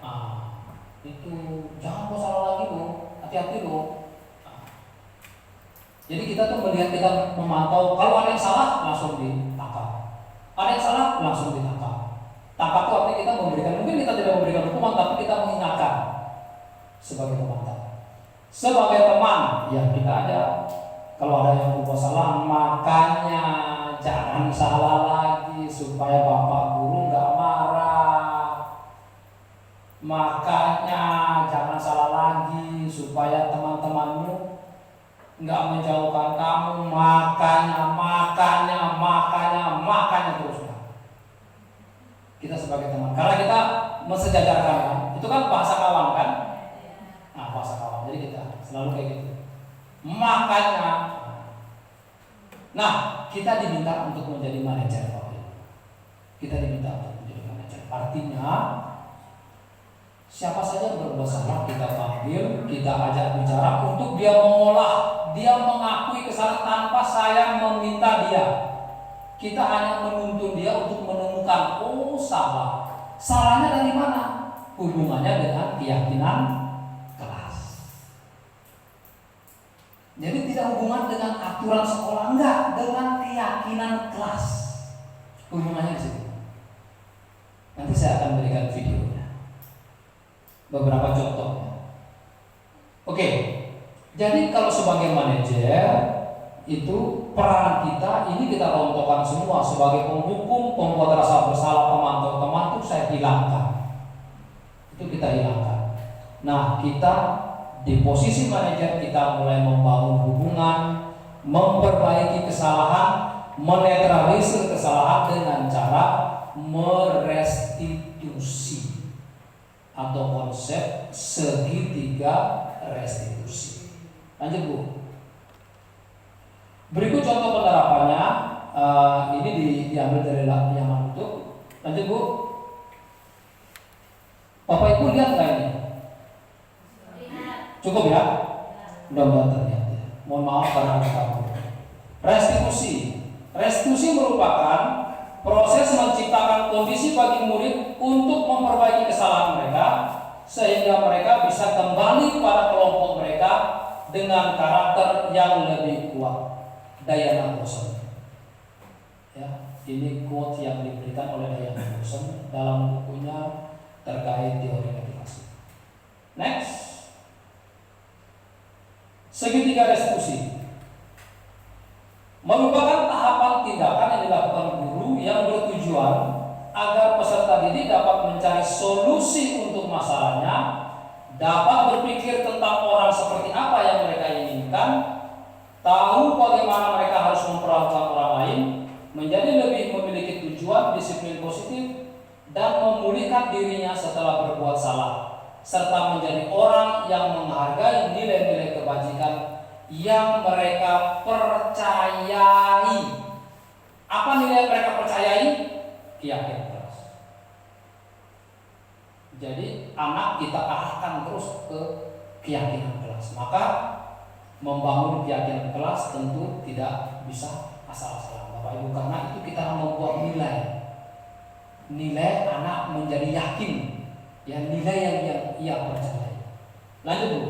Nah, itu jangan kau salah lagi loh, hati-hati loh. Nah, jadi kita tuh melihat, kita memantau. Kalau ada yang salah langsung ditangkap, ada yang salah langsung ditangkap. Tangkap itu artinya kita memberikan, mungkin kita tidak memberikan hukuman, tapi kita mengingatkan. Sebagai pemantau, sebagai teman, ya kita ada. Kalau ada yang berbuat salah, makanya jangan salah lagi supaya bapak guru nggak marah. Makanya jangan salah lagi supaya teman-temanmu nggak menjauhkan kamu. Makanya terus. Kita sebagai teman, karena kita mensejajarkan kan? Itu kan bahasa kawan kan? Nah, bahasa kawan, jadi kita selalu kayak gitu. Makanya, nah kita diminta untuk menjadi manajer, kita diminta untuk menjadi manajer. Artinya, siapa saja berbuat salah kita panggil, kita ajak bicara untuk dia mengolah, dia mengakui kesalahan tanpa saya meminta dia. Kita hanya menuntun dia untuk menemukan, oh salah. Salahnya dari mana? Hubungannya dengan keyakinan kelas. Jadi tidak hubungan dengan aturan sekolah, enggak, dengan keyakinan kelas. Hubungannya di situ. Nanti saya akan berikan videonya, beberapa contohnya. Oke, jadi kalau sebagai manajer itu peran kita ini kita rontokkan semua sebagai penghukum, pembuat rasa bersalah, pemantau teman itu saya hilangkan. Itu kita hilangkan. Nah, kita Di posisi manajer kita mulai membangun hubungan, memperbaiki kesalahan, menetralisir kesalahan dengan cara merestitusi atau konsep segitiga restitusi. Lanjut Bu. Berikut contoh penerapannya. Ini diambil dari yang untuk. Lanjut Bu. Bapak Ibu lihat nggak ini? Cukup ya? Mudah-mudahan terlihat ya. Mohon maaf karena ada kamu. Restitusi. Restitusi merupakan proses menciptakan kondisi bagi murid untuk memperbaiki kesalahan mereka sehingga mereka bisa kembali pada kelompok mereka dengan karakter yang lebih kuat. Diana Bosson. Ya, ini quote yang diberikan oleh Diana Bosson dalam bukunya terkait teori motivasi. Next. Segitiga restitusi merupakan tahapan tindakan yang dilakukan guru yang bertujuan agar peserta didik dapat mencari solusi untuk masalahnya, dapat berpikir tentang orang seperti apa yang mereka inginkan, tahu bagaimana mereka harus memperlakukan orang lain, menjadi lebih memiliki tujuan, disiplin positif, dan memulihkan dirinya setelah berbuat salah, serta menjadi orang yang menghargai nilai-nilai kebajikan yang mereka percayai. Apa nilai yang mereka percayai? Keyakinan keras. Jadi anak kita arahkan terus ke keyakinan keras. Maka membangun keyakinan keras tentu tidak bisa asal-asalan Bapak Ibu, karena itu kita membuat nilai. Nilai anak menjadi yakin, ya nilai yang ia percayai. Lanjut Bu.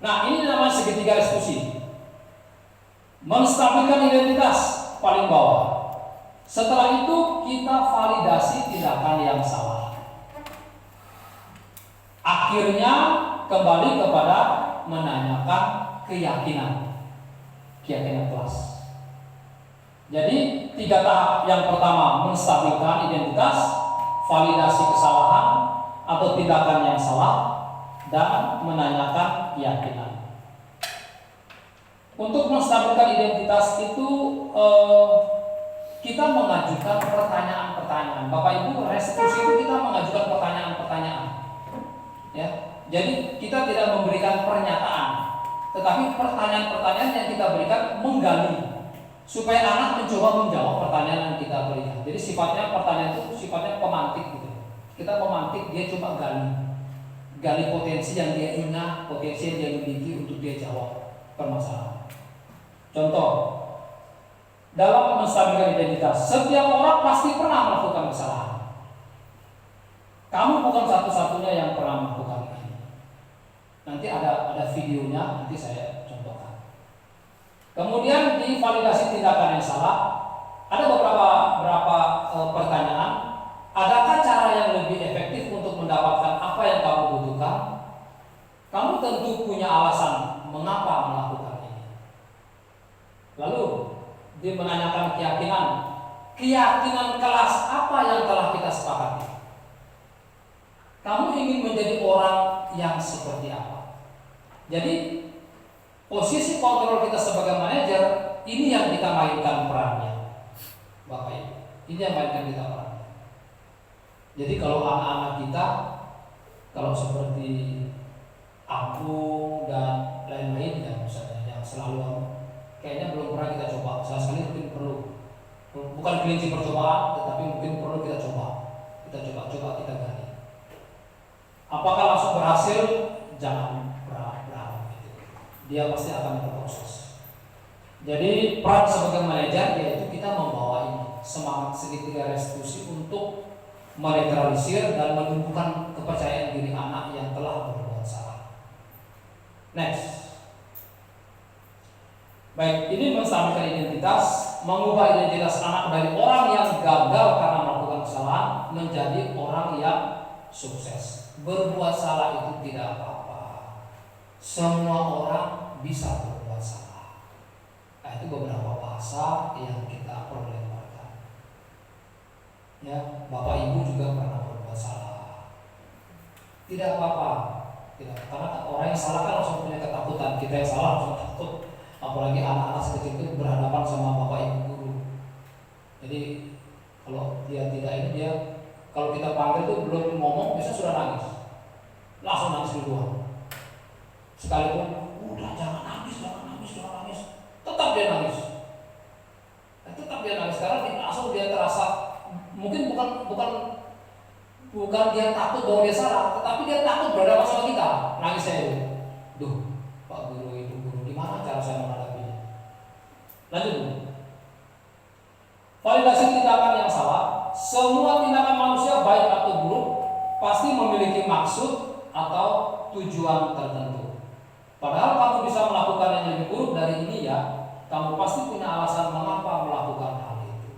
Nah, ini namanya segitiga restitusi. Menstabilkan identitas paling bawah. Setelah itu kita validasi tindakan yang salah. Akhirnya kembali kepada menanyakan keyakinan kelas. Jadi 3 tahap. Yang pertama menstabilkan identitas, validasi kesalahan atau tindakan yang salah, dan menanyakan keyakinan. Untuk menstabilkan identitas itu kita mengajukan pertanyaan-pertanyaan. Bapak Ibu, restitusi itu kita mengajukan pertanyaan-pertanyaan. Ya, jadi kita tidak memberikan pernyataan, tetapi pertanyaan-pertanyaan yang kita berikan menggali supaya anak mencoba menjawab pertanyaan yang kita berikan. Jadi sifatnya pertanyaan itu sifatnya pemantik gitu. Kita memantik, dia coba gali potensi yang dia ingat, potensi yang dia miliki untuk dia jawab permasalahan. Contoh, dalam menstabilkan identitas, setiap orang pasti pernah melakukan kesalahan. Kamu bukan satu-satunya yang pernah melakukan ini. Nanti ada videonya, nanti saya contohkan. Kemudian di validasi tindakan yang salah, ada beberapa pertanyaan. Adakah cara yang lebih efektif untuk mendapatkan apa yang kamu butuhkan? Kamu tentu punya alasan mengapa melakukan ini. Lalu dia menanyakan keyakinan kelas apa yang telah kita sepakati. Kamu ingin menjadi orang yang seperti apa? Jadi posisi kontrol kita sebagai manajer, ini yang kita mainkan perannya, Bapak Ibu. Ini yang mainkan kita perannya. Jadi kalau anak-anak kita, kalau seperti Ampung dan lain-lain ya misalnya yang selalu kayaknya belum pernah kita coba, sekali mungkin perlu. Bukan kelinci percobaan, tetapi mungkin perlu kita coba. Kita kita gali. Apakah langsung berhasil? Jangan berharap. Dia pasti akan berproses. Jadi peran sebagai manajer yaitu kita membawa ini semangat segitiga restitusi untuk menetralisir dan menumbuhkan kepercayaan diri anak yang telah berbuat salah. Next. Baik, ini menstabilkan identitas, mengubah identitas anak dari orang yang gagal karena melakukan kesalahan menjadi orang yang sukses. Berbuat salah itu tidak apa-apa. Semua orang bisa berbuat salah. Nah, itu beberapa bahasa yang kita perlu lemparkan. Ya, Bapak Ibu juga pernah berbuat salah. Tidak apa-apa. Tidak, karena orang yang salah kan langsung punya ketakutan, kita yang salah langsung takut. Apalagi anak-anak sekecil itu berhadapan sama bapak ibu guru. Jadi kalau dia tidak ini, dia kalau kita panggil tuh belum ngomong bisa sudah nangis, langsung nangis duluan. Sekalipun udah jangan nangis, tetap dia nangis. Tetap dia nangis karena langsung dia terasa, mungkin bukan dia takut bahwa dia salah, tetapi dia takut berhadapan sama kita. Nangisnya itu, duh, Pak Guru, Ibu Guru, gimana cara saya menghadapinya? Lanjut dulu. Validasi tindakan yang salah. Semua tindakan manusia baik atau buruk pasti memiliki maksud atau tujuan tertentu. Padahal kamu bisa melakukan yang lebih buruk dari ini ya, kamu pasti punya alasan mengapa melakukan hal itu.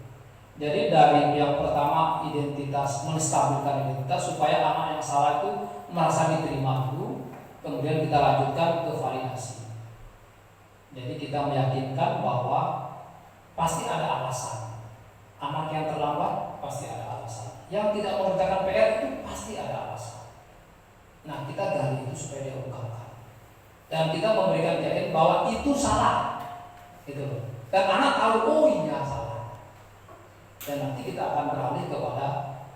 Jadi dari yang pertama identitas, menstabilkan identitas supaya anak yang salah itu merasa diterima dulu, kemudian kita lanjutkan ke validasi. Jadi kita meyakinkan bahwa pasti ada alasan. Anak yang terlambat pasti ada alasan. Yang tidak mengerjakan PR itu pasti ada alasan. Nah, kita gali itu supaya dia ungkapkan. Dan kita memberikan yakin bahwa itu salah. Gitu loh. Dan anak tahu, oh iya salah. Dan nanti kita akan beralih kepada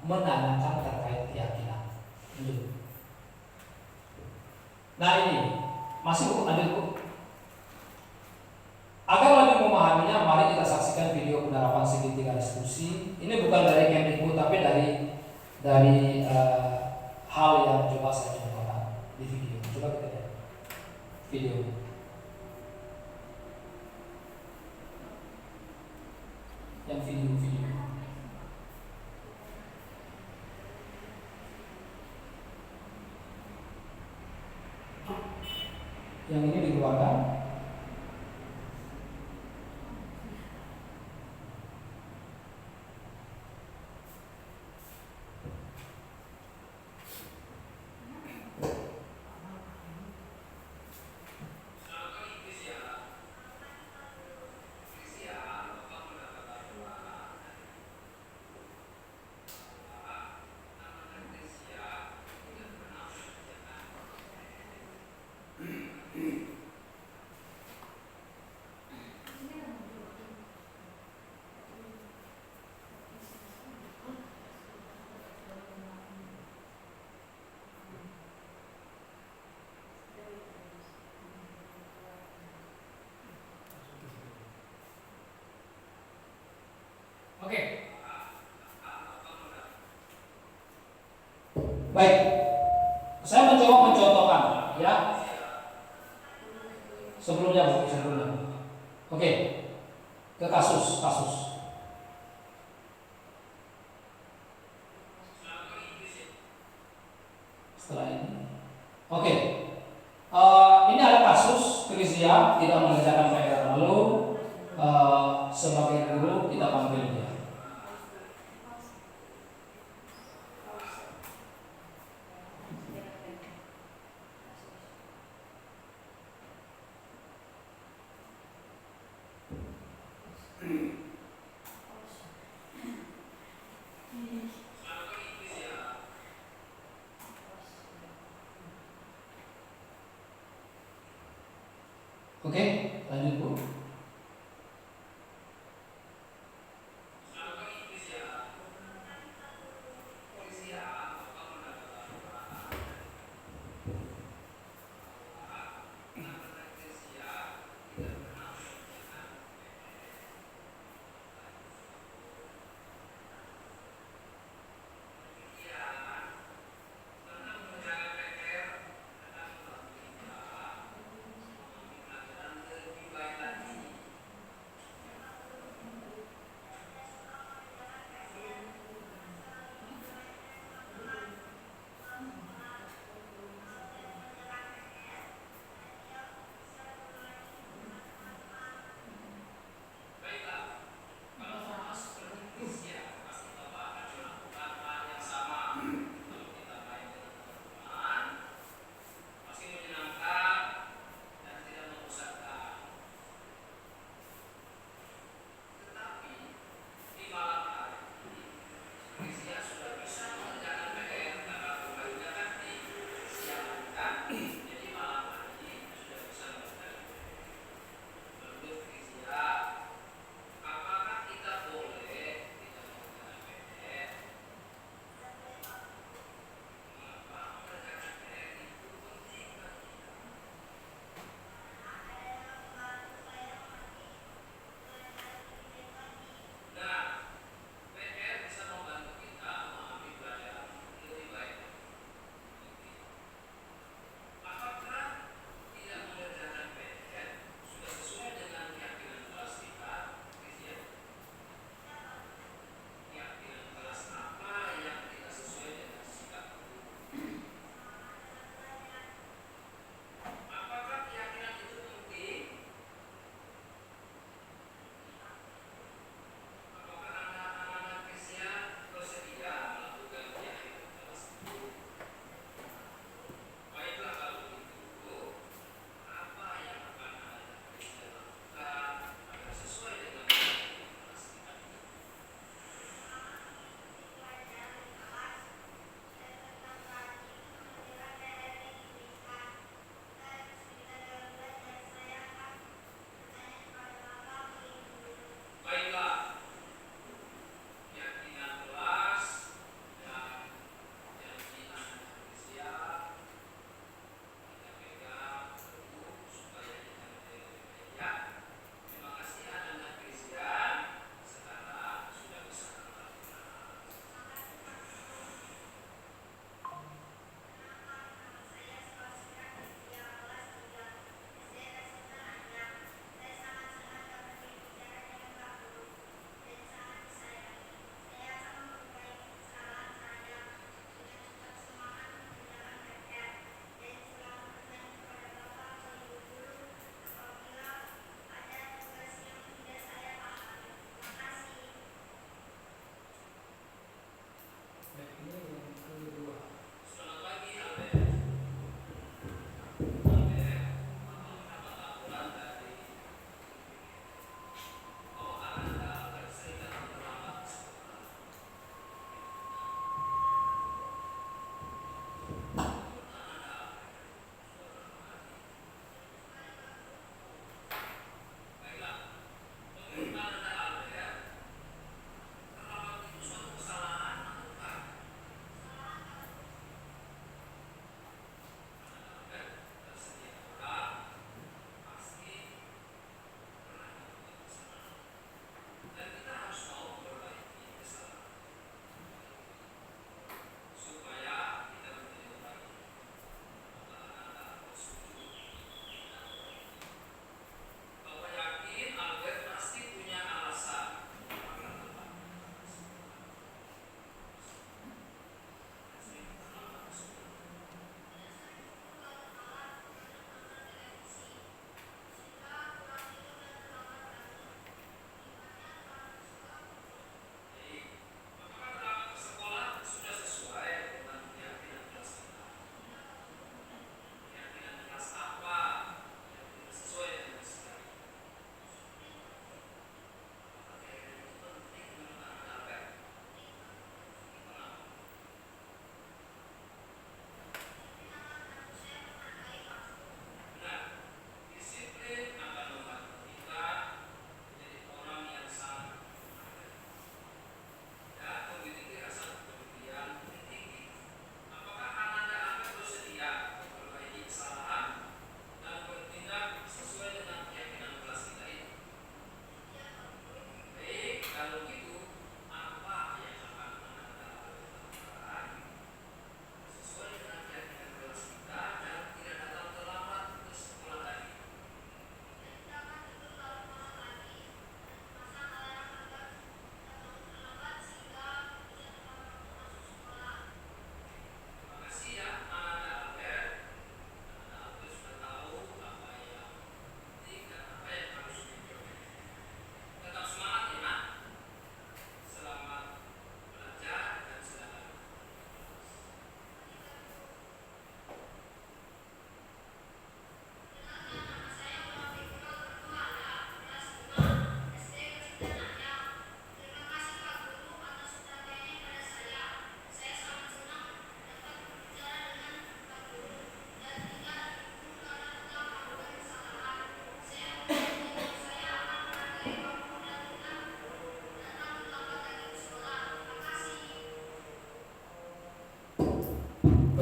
menanyakan terkait keyakinan. Nah ini masih untuk lanjut Bu. Agar lebih memahaminya, mari kita saksikan video penerapan segitiga diskusi. Ini bukan dari Kemdikbud, tapi dari hal yang coba saya contohkan di video. Coba kita lihat video. Yang video. Yang ini dikeluarkan. Oke. Baik. Saya mencoba mencontohkan ya. Sebelumnya. Oke. Ke kasus. Setelah ini. Oke. Ini ada kasus Krisia tidak mengerjakan PR, lalu sebagai guru kita panggil dia. Oke, lanjut Bu.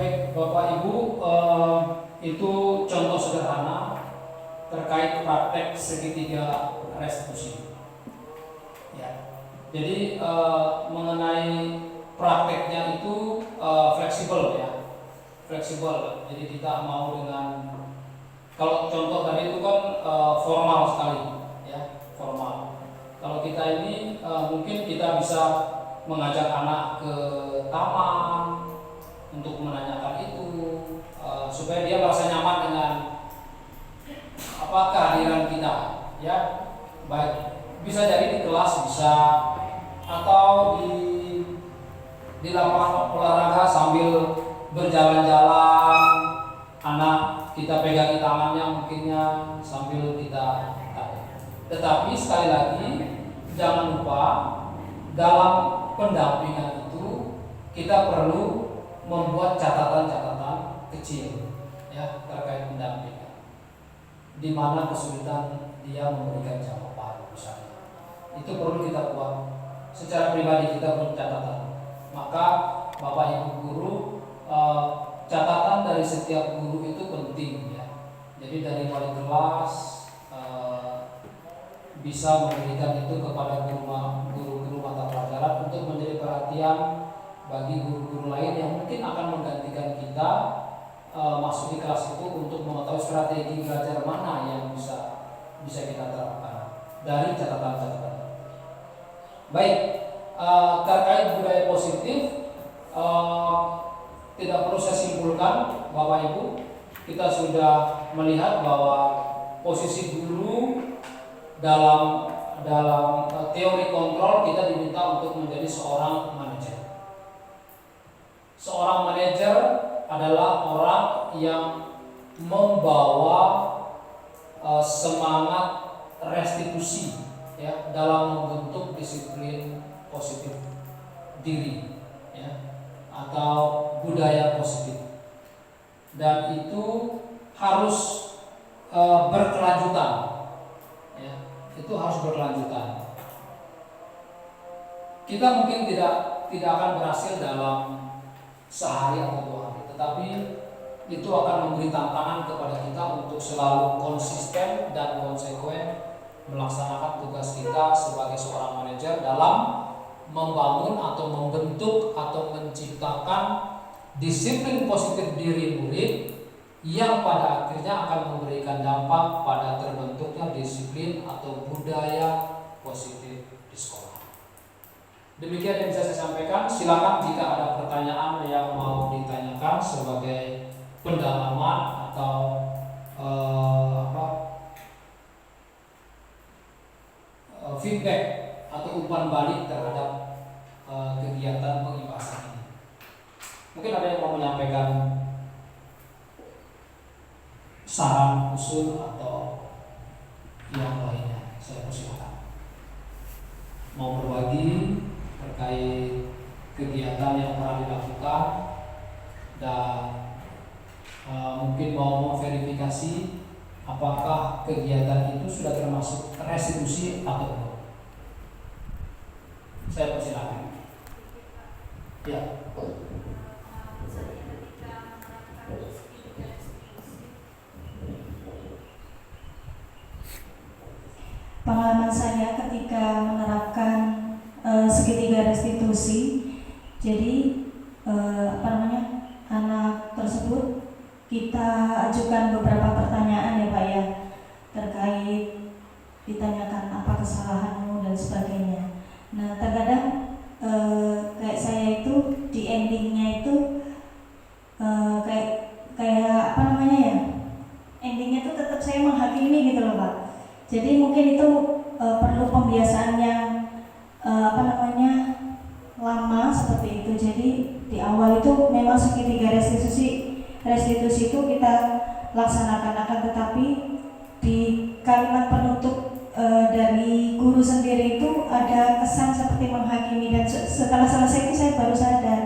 Baik Bapak Ibu, itu contoh sederhana terkait praktek segitiga restitusi. Ya. Jadi mengenai prakteknya itu fleksibel ya, fleksibel. Jadi kita mau dengan, kalau contoh tadi itu kan formal sekali, ya formal. Kalau kita ini mungkin kita bisa mengajak anak ke taman untuk menanyakan itu, supaya dia merasa nyaman dengan kehadiran kita, ya. Baik, bisa jadi di kelas bisa, atau di lapangan olahraga sambil berjalan-jalan, anak kita pegangi tangannya mungkinnya sambil kita tarik. Tetapi sekali lagi jangan lupa dalam pendampingan itu kita perlu membuat catatan-catatan kecil ya terkait pendampingan. Di mana kesulitan dia memberikan jawaban misalnya. Itu perlu kita buat secara pribadi, kita perlu catatan. Maka Bapak Ibu guru, catatan dari setiap guru itu penting ya. Jadi dari wali kelas bisa memberikan itu kepada guru-guru mata pelajaran untuk menjadi perhatian bagi guru-guru lain yang mungkin akan menggantikan kita masuk di kelas itu untuk mengetahui strategi belajar mana yang bisa kita terapkan dari catatan-catatan. Baik, terkait budaya positif tidak perlu saya simpulkan Bapak Ibu, kita sudah melihat bahwa posisi guru dalam teori kontrol kita diminta untuk menjadi seorang manajer. Seorang manajer adalah orang yang membawa semangat restitusi ya dalam membentuk disiplin positif diri ya atau budaya positif, dan itu harus berkelanjutan ya, itu harus berkelanjutan. Kita mungkin tidak akan berhasil dalam sehari atau 2 hari, tetapi itu akan memberi tantangan kepada kita untuk selalu konsisten dan konsekuen melaksanakan tugas kita sebagai seorang manajer dalam membangun atau membentuk atau menciptakan disiplin positif diri murid yang pada akhirnya akan memberikan dampak pada terbentuknya disiplin atau budaya positif di sekolah. Demikian yang bisa saya sampaikan. Silakan jika ada pertanyaan yang mau ditanyakan sebagai pendalaman atau feedback atau umpan balik terhadap kegiatan pengibasan ini. Mungkin ada yang mau menyampaikan saran, usul atau yang lainnya. Saya persilakan. Mau berbagi terkait kegiatan yang pernah dilakukan dan mungkin mau memverifikasi apakah kegiatan itu sudah termasuk restitusi atau belum. Saya persilakan. Ya. Pengalaman saya ketika menerapkan segitiga restitusi, jadi anak tersebut kita ajukan beberapa pertanyaan ya Pak ya, terkait ditanyakan apa kesalahanmu dan sebagainya. Nah terkadang kayak saya itu di endingnya itu kayak endingnya itu tetap saya menghakimi gitu loh Pak. Jadi mungkin itu perlu pembiasaan yang lama seperti itu. Jadi di awal itu memang segitiga restitusi itu kita laksanakan, akan tetapi di kalimat penutup dari guru sendiri itu ada kesan seperti menghakimi, dan setelah selesai itu saya baru sadar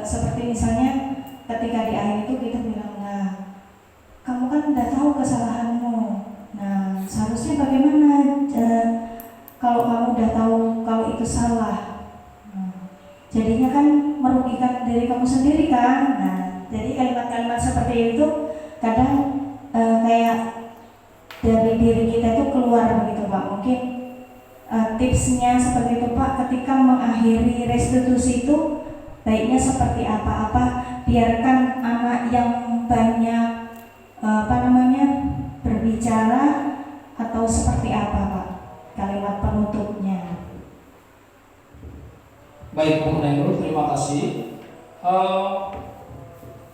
seperti misalnya ketika di akhir itu kita bilang, nah kamu kan udah tahu kesalahanmu, nah seharusnya bagaimana kalau kamu udah tahu kalau itu salah, jadinya kan merugikan diri kamu sendiri kan. Nah seperti itu kadang kayak dari diri kita itu keluar begitu Pak. Mungkin tipsnya seperti itu Pak, ketika mengakhiri restitusi itu baiknya seperti apa biarkan anak yang banyak berbicara atau seperti apa Pak kalimat penutupnya. Baik Bu Nairul, terima kasih.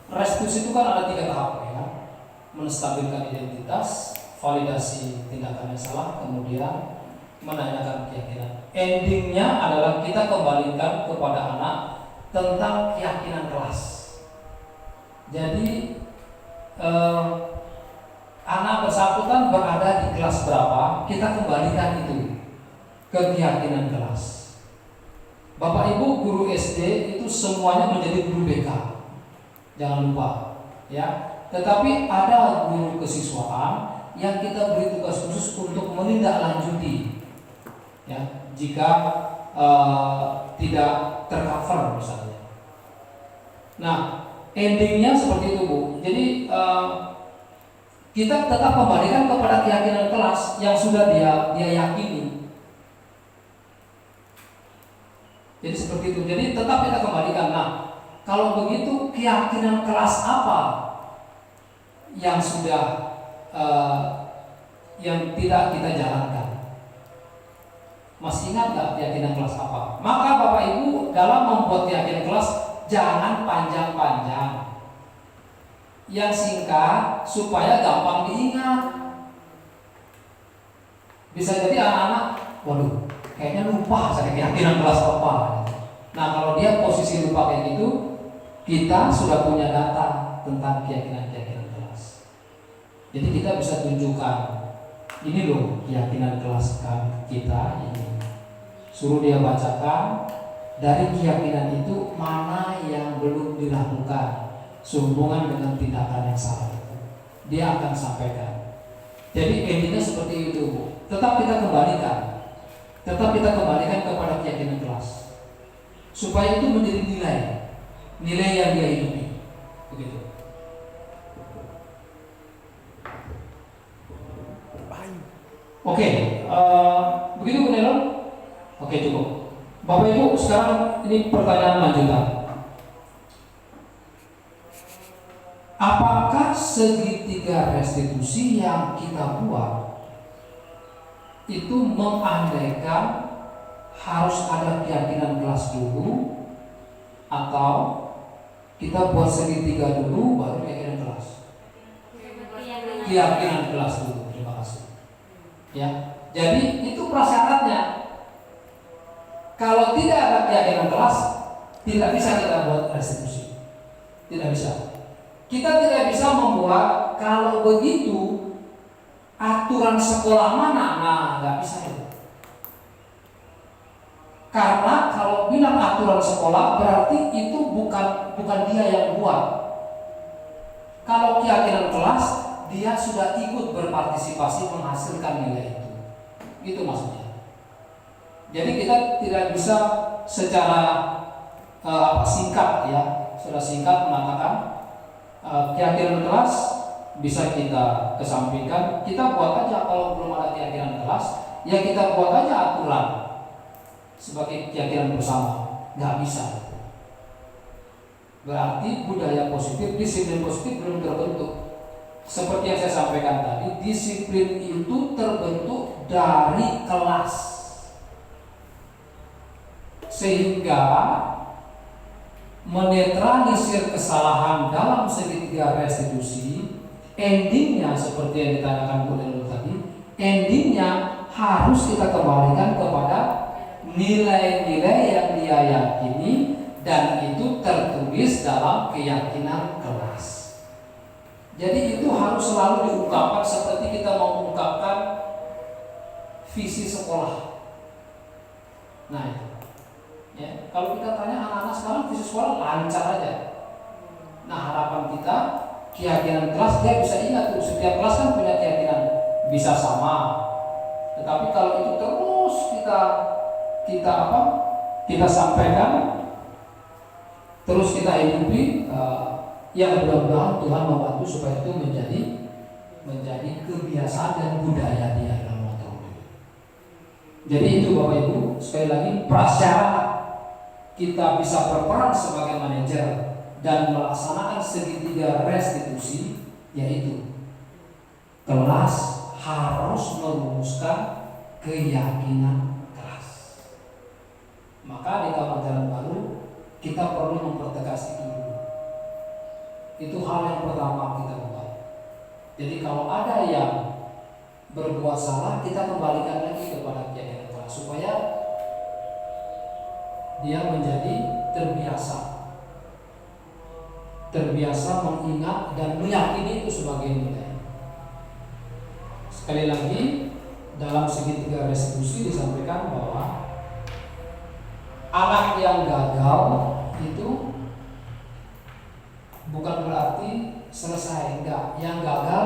Restitusi itu kan ada 3 tahap ya, menstabilkan identitas, validasi tindakan yang salah, kemudian menanyakan keyakinan. Endingnya adalah kita kembalikan kepada anak tentang keyakinan kelas. Jadi anak bersangkutan berada di kelas berapa, kita kembalikan itu ke keyakinan kelas. Bapak Ibu guru SD itu semuanya menjadi guru BK, jangan lupa ya. Tetapi ada guru kesiswaan yang kita beri tugas khusus untuk menindaklanjuti ya, jika tidak tercover misalnya. Nah, endingnya seperti itu Bu. Jadi kita tetap kembalikan kepada keyakinan kelas yang sudah dia yakini. Jadi seperti itu. Jadi tetap kita kembalikan. Nah, kalau begitu keyakinan kelas apa yang sudah yang tidak kita jalankan? Masih ingat nggak keyakinan kelas apa? Maka Bapak Ibu dalam membuat keyakinan kelas jangan panjang-panjang, yang singkat supaya gampang diingat. Bisa jadi anak-anak, waduh, kayaknya lupa saya keyakinan kelas apa. Nah, kalau dia posisi lupa kayak gitu, kita sudah punya data tentang keyakinan kelas. Jadi kita bisa tunjukkan, ini loh keyakinan kelas kita ini. Suruh dia bacakan dari keyakinan itu mana yang belum dilakukan sehubungan dengan tindakan yang salah itu. Dia akan sampaikan. Jadi endingnya seperti itu Bu. Tetap kita kembalikan kepada keyakinan kelas supaya itu menjadi nilai yang dia hidupi, begitu. Oke, begitu Bu Nelon. Oke, cukup. Bapak Ibu, sekarang ini pertanyaan lanjutan. Apakah segitiga restitusi yang kita buat itu mengandaikan harus ada keyakinan kelas dulu, atau kita buat segitiga dulu baru keyakinan kelas? Keyakinan kelas dulu. Terima kasih. Ya, jadi itu prasyaratnya. Kalau tidak ada keyakinan kelas, tidak bisa kita buat restitusi. Tidak bisa. Kita tidak bisa membuat kalau begitu aturan sekolah mana? Nah, nggak bisa itu. Karena kalau bilang aturan sekolah berarti itu bukan dia yang buat. Kalau keyakinan kelas, dia sudah ikut berpartisipasi menghasilkan nilai itu. Itu maksudnya. Jadi kita tidak bisa secara singkat ya, sudah singkat mengatakan keyakinan kelas bisa kita kesampingkan. Kita buat aja kalau belum ada keyakinan kelas, ya kita buat aja aturan sebagai keyakinan bersama. Nggak bisa. Berarti budaya positif, disiplin positif belum terbentuk. Seperti yang saya sampaikan tadi, disiplin itu terbentuk dari kelas. Sehingga menetralisir kesalahan dalam segitiga restitusi, endingnya seperti yang ditanyakan Bu Nelu tadi, endingnya harus kita kembalikan kepada nilai-nilai yang dia yakini dan itu tertulis dalam keyakinan kelas. Jadi itu harus selalu diungkapkan seperti kita mau mengungkapkan visi sekolah. Nah itu. Ya, kalau kita tanya anak-anak sekarang visi sekolah lancar aja. Nah harapan kita keyakinan kelas dia bisa ingat tuh, setiap kelas kan punya keyakinan bisa sama. Tetapi kalau itu terus kita sampaikan, terus kita hidupi, yang mudah-mudahan Tuhan membantu supaya itu menjadi kebiasaan dan budaya dia dalam waktu itu. Jadi itu Bapak Ibu, sekali lagi prasyarat kita bisa berperan sebagai manajer dan melaksanakan segitiga restitusi, yaitu kelas harus merumuskan keyakinan kelas. Maka di Taman Jalan Baru kita perlu mempertegas itu dulu. Itu hal yang pertama kita buat. Jadi kalau ada yang berbuat salah, kita kembalikan lagi kepada keyakinan kelas supaya dia menjadi terbiasa mengingat dan meyakini itu sebagai nilai. Sekali lagi, dalam segitiga restitusi disampaikan bahwa anak yang gagal itu bukan berarti selesai, enggak. Yang gagal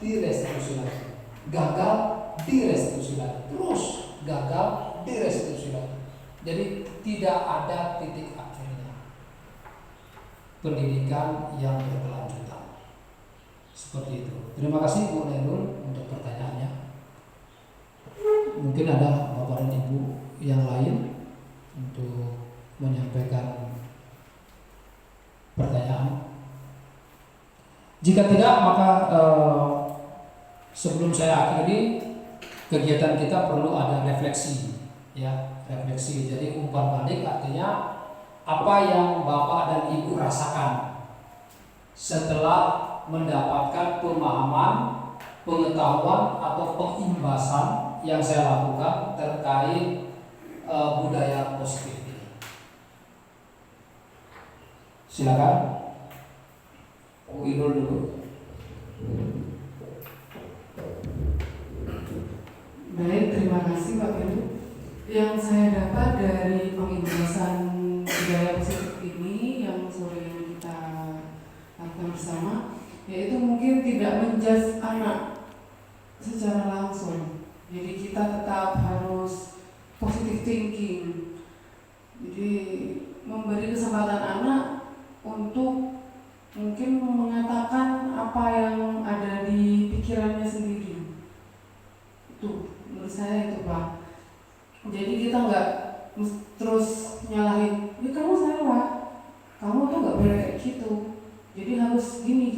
direstitusi lagi, gagal direstitusi lagi, terus gagal direstitusi lagi. Jadi tidak ada titik akhirnya pendidikan yang berkelanjutan. Seperti itu. Terima kasih Bu Nairul untuk pertanyaannya. Mungkin ada Bapak dan Ibu yang lain untuk menyampaikan pertanyaan. Jika tidak, maka sebelum saya akhiri, kegiatan kita perlu ada refleksi, ya, refleksi. Jadi umpan balik artinya apa yang Bapak dan Ibu rasakan setelah mendapatkan pemahaman, pengetahuan atau pengimbasan yang saya lakukan terkait budaya positif ini. Silakan Bu Irul dulu. Baik, terima kasih Pak Ibu. Yang saya dapat dari pengimbasan budaya positif ini yang sore ini kita lakukan bersama, yaitu mungkin tidak menjudge anak secara langsung. Jadi kita tetap harus positive thinking. Jadi memberi kesempatan anak untuk mungkin mengatakan apa yang ada di pikirannya sendiri. Itu menurut saya itu Pak. Jadi kita nggak terus nyalahin, ya kamu salah, kamu tuh nggak boleh kayak gitu. Jadi harus gini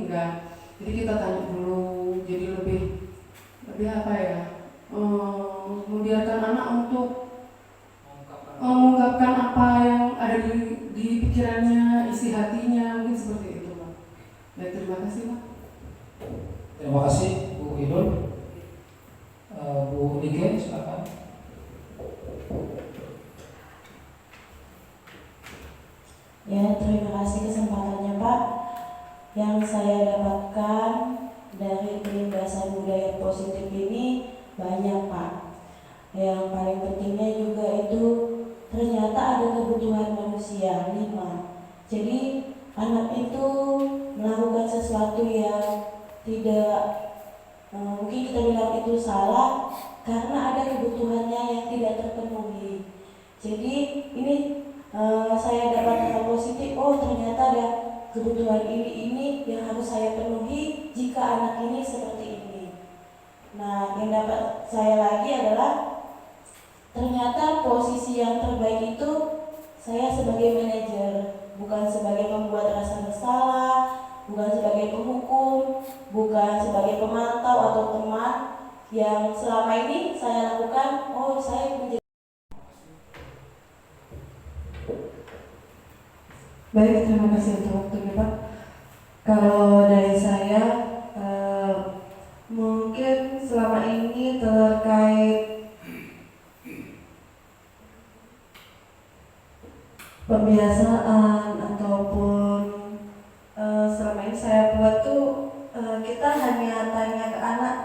enggak. Jadi kita tanya dulu. Jadi lebih apa ya? Membiarkan anak untuk mengungkapkan apa yang ada di pikirannya, isi hatinya, mungkin seperti itu Pak. Baik, terima kasih Pak. Terima kasih Bu Irul. Bu Nike, silakan. Ya, terima kasih kesempatannya Pak. Yang saya dapatkan dari perimbasan budaya positif ini banyak Pak. Yang paling pentingnya juga itu ternyata ada kebutuhan manusia 5. Jadi anak itu melakukan sesuatu yang tidak mungkin kita bilang itu salah karena ada kebutuhannya yang tidak terpenuhi. Jadi ini saya dapat hal positif. Oh, ternyata ada kebutuhan ini yang harus saya penuhi jika anak ini seperti ini. Nah, yang dapat saya lagi adalah ternyata posisi yang terbaik itu saya sebagai manajer, bukan sebagai pembuat rasa bersalah, bukan sebagai penghukum, bukan sebagai pemantau atau teman yang selama ini saya lakukan. Oh, saya menjadi. Baik, terima kasih untuk waktunya Pak. Kalau dari saya mungkin selama ini terkait pembiasaan ataupun selama ini saya buat tuh kita hanya tanya ke anak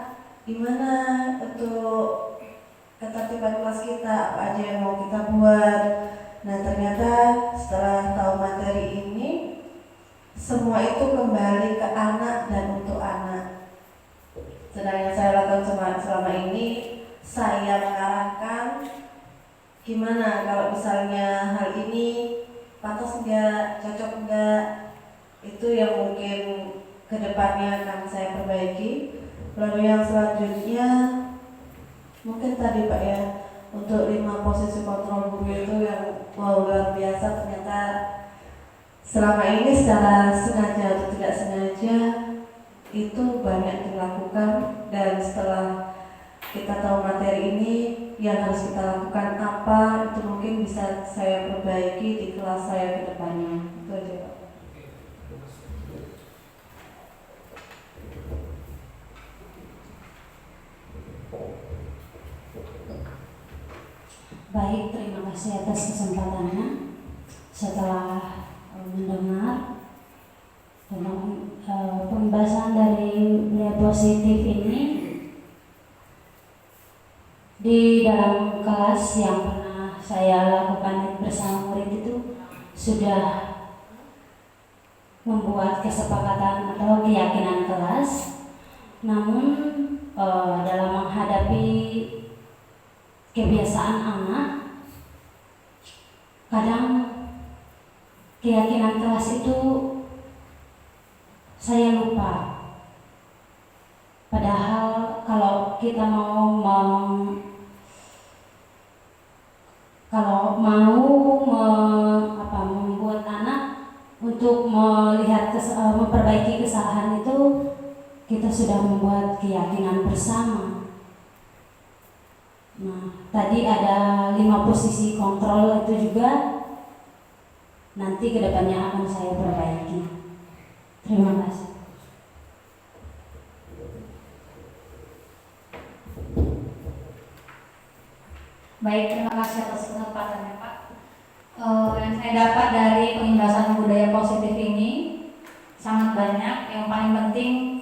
gimana untuk ketertiban kelas kita, apa aja yang mau kita buat. Nah, ternyata setelah tahu materi ini semua itu kembali ke anak dan untuk anak. Sedang yang saya lakukan selama ini, saya mengarahkan gimana kalau misalnya hal ini pantas enggak, cocok enggak, Itu yang mungkin kedepannya akan saya perbaiki. Lalu yang selanjutnya mungkin tadi Pak ya, untuk 5 posisi kontrol guru itu yang luar biasa, ternyata selama ini secara sengaja atau tidak sengaja itu banyak dilakukan, dan setelah kita tahu materi ini yang harus kita lakukan apa, itu mungkin bisa saya perbaiki di kelas saya ke depannya. Itu aja Pak. Baik, terima kasih atas kesempatannya. Setelah mendengar tentang pembahasan dari nilai positif ini di dalam kelas yang pernah saya lakukan bersama murid itu sudah membuat kesepakatan atau keyakinan kelas. Namun dalam menghadapi kebiasaan anak, kadang keyakinan kelas itu saya lupa. Padahal kalau kita membuat anak untuk memperbaiki kesalahan itu, kita sudah membuat keyakinan bersama. Nah, tadi ada 5 posisi kontrol itu juga nanti kedepannya akan saya perbaiki. Terima kasih. Baik, terima kasih atas kesempatannya Pak. Yang saya dapat dari pengindasan budaya positif ini sangat banyak. Yang paling penting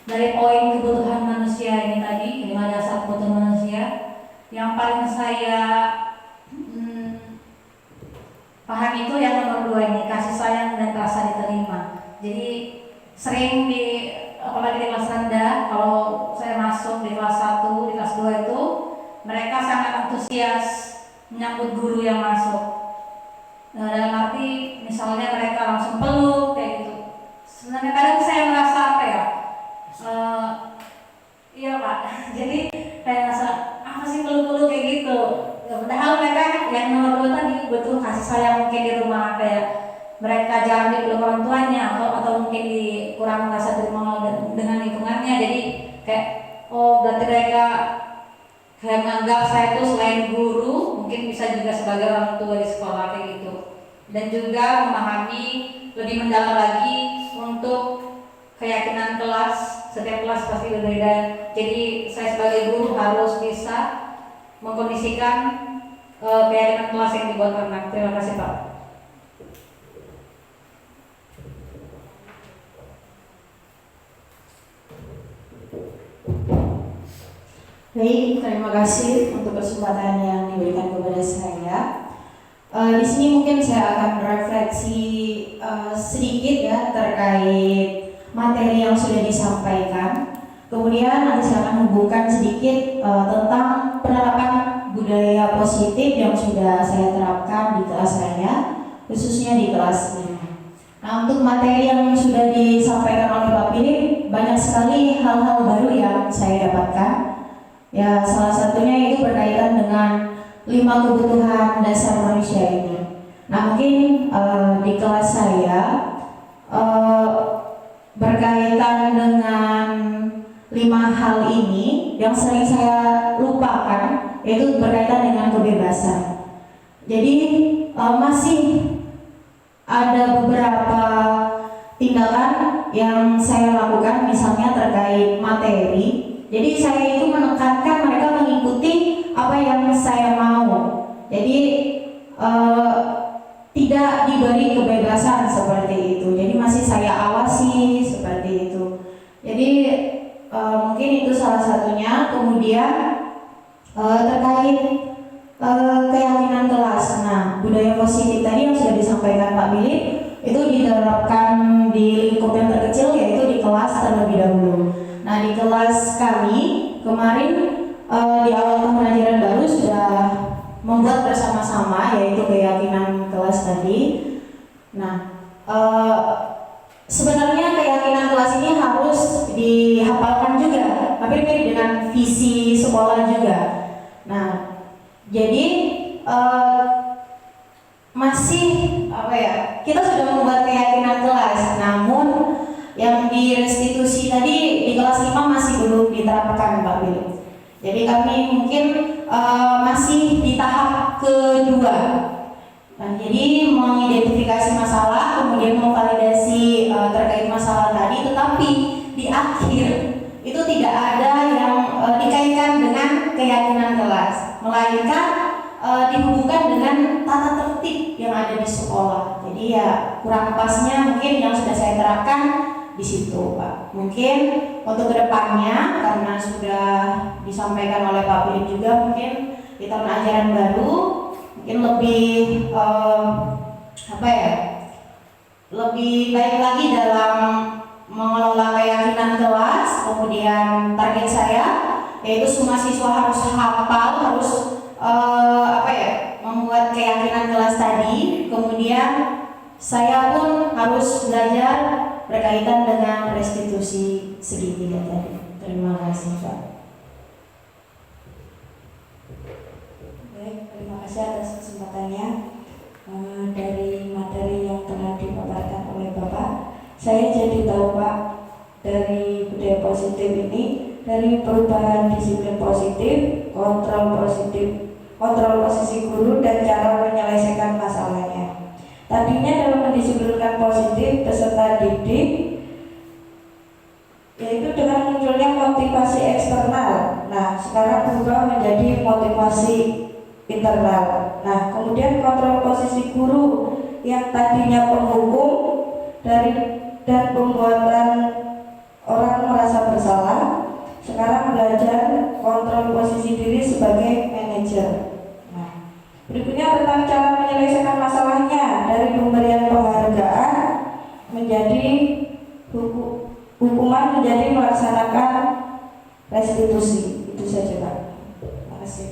dari poin kebutuhan manusia ini tadi, 5 dasar kebutuhan manusia. Yang paling saya paham itu yang nomor 2 ini, kasih sayang dan rasa diterima. Jadi sering apalagi di kelas rendah, kalau saya masuk di kelas 1, di kelas 2 itu mereka sangat antusias menyambut guru yang masuk. Dalam arti misalnya mereka langsung peluk kayak gitu. Sebenarnya kadang saya merasa apa ya? Iya Pak. Jadi kayak merasa apa sih peluk-peluk kayak gitu. Padahal mereka yang nomor 2 tadi butuh kasih sayang, mungkin di rumah kayak mereka jarang dipeluk orang tuanya atau mungkin kurang merasa terima dengan lingkungannya. Jadi kayak berarti mereka kayak menganggap saya itu selain guru mungkin bisa juga sebagai orang tua di sekolah kayak gitu. Dan juga memahami lebih mendalam lagi untuk keyakinan kelas. Setiap kelas pasti berbeda. Jadi saya sebagai guru harus bisa mengkondisikan keyakinan kelas yang dibuat anak. Terima kasih Pak. Baik, terima kasih untuk kesempatan yang diberikan kepada saya. Di sini mungkin saya akan refleksi sedikit ya terkait materi yang sudah disampaikan. Kemudian nanti saya akan hubungkan sedikit tentang penerapan budaya positif yang sudah saya terapkan di kelas saya, khususnya di kelas 5. Nah, untuk materi yang sudah disampaikan oleh Pak Philip, banyak sekali hal-hal baru yang saya dapatkan. Ya, salah satunya itu berkaitan dengan 5 kebutuhan dasar manusia ini. Nah, mungkin di kelas saya berkaitan dengan 5 hal ini yang sering saya lupakan, yaitu berkaitan dengan kebebasan. Jadi masih ada beberapa tindakan yang saya lakukan, misalnya terkait materi. Jadi saya itu menekankan mereka mengikuti apa yang saya mau. Jadi tidak diberi kebebasan seperti itu. Jadi masih saya awasi seperti itu. Jadi mungkin itu salah satunya. Kemudian terkait keyakinan kelas. Nah, budaya positif tadi yang sudah disampaikan Pak Philip itu diterapkan di lingkup yang terkecil, yaitu di kelas terlebih dahulu. Nah, di kelas kami kemarin di awal tahun ajaran baru sudah membuat bersama-sama, yaitu keyakinan kelas tadi. Nah, sebenarnya keyakinan kelas ini harus dihafalkan juga, hampir mirip dengan visi sekolah juga. Nah, jadi masih kita sudah membuat keyakinan kelas, namun yang di restitusi tadi di kelas 5 masih belum diterapkan, Pak Billy. Jadi kami mungkin masih di tahap kedua. Nah, jadi mengidentifikasi masalah, kemudian memvalidasi terkait masalah tadi, tetapi di akhir itu tidak ada yang dikaitkan dengan keyakinan kelas, melainkan dihubungkan dengan tata tertib yang ada di sekolah. Jadi ya kurang pasnya mungkin yang sudah saya terapkan di situ, Pak. Mungkin untuk kedepannya karena sudah disampaikan oleh Pak Philip juga, mungkin di tahun ajaran baru mungkin lebih lebih baik lagi dalam mengelola keyakinan kelas. Kemudian target saya yaitu semua siswa harus hafal, harus membuat keyakinan kelas tadi. Kemudian saya pun harus belajar berkaitan dengan restitusi segitiga tadi. Terima kasih, Pak. Baik, terima kasih atas kesempatannya. Dari materi yang telah dipaparkan oleh Bapak, saya jadi tahu, Pak, dari budaya positif ini, dari perubahan disiplin positif, kontrol posisi guru, dan cara menyelesaikan masalahnya. Tadinya dalam mendisiplinkan positif peserta didik, yaitu dengan munculnya motivasi eksternal. Nah, sekarang berubah menjadi motivasi internal. Nah, kemudian kontrol posisi guru yang tadinya penghukum dan pembuatan orang merasa bersalah, sekarang belajar kontrol posisi diri sebagai manajer. Nah, berikutnya tentang cara menyelesaikan masalahnya, dari pemberian penghargaan menjadi hukuman menjadi melaksanakan restitusi. Itu saja, Pak. Terima kasih.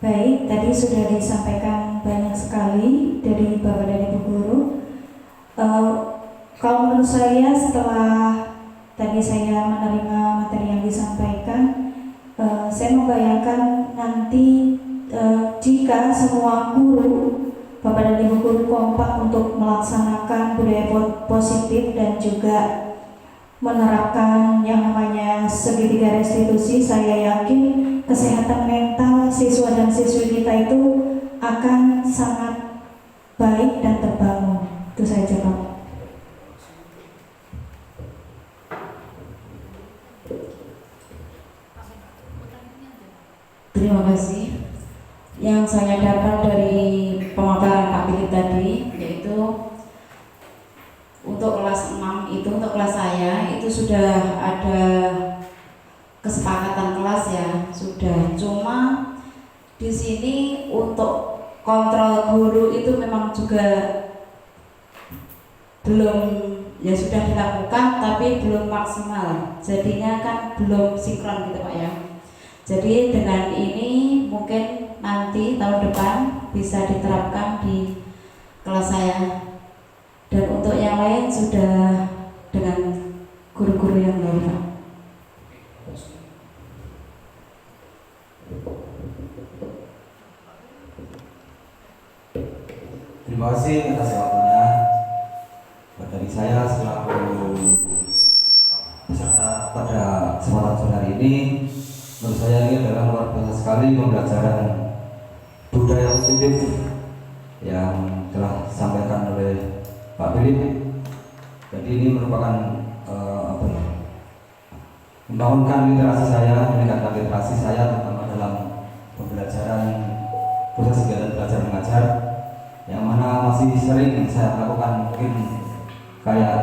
Baik, tadi sudah disampaikan banyak sekali dari Bapak dan Ibu Guru. Kalau menurut saya, setelah tadi saya menerima materi yang disampaikan, saya membayangkan nanti jika semua guru, Bapak dan Ibu Guru kompak untuk melaksanakan budaya positif dan juga menerapkan yang namanya segitiga restitusi, saya yakin kesehatan mental siswa dan siswi kita itu akan sangat baik dan terbangun. Itu saja, Pak. Terima kasih. Yang saya dapat dari pemaparan Pak Philip tadi, yaitu untuk kelas 6 itu, untuk kelas saya itu sudah ada kesepakatan kelas ya, sudah. Cuma di sini untuk kontrol guru itu memang juga belum, ya sudah dilakukan tapi belum maksimal. Jadinya kan belum sinkron gitu, Pak ya. Jadi dengan ini mungkin nanti tahun depan bisa diterapkan di kelas saya. Dan untuk yang lain sudah dengan guru-guru yang lain, Pak. Terima kasih atas jawabannya. Dari saya selaku peserta pada kesempatan sore hari ini, menurut saya ini adalah luar biasa sekali pembelajaran budaya positif yang telah disampaikan oleh Pak Philip. Jadi ini merupakan membangunkan literasi saya, meningkatkan literasi saya terutama dalam pembelajaran proses kegiatan belajar mengajar. yang mana masih sering saya lakukan, mungkin kayak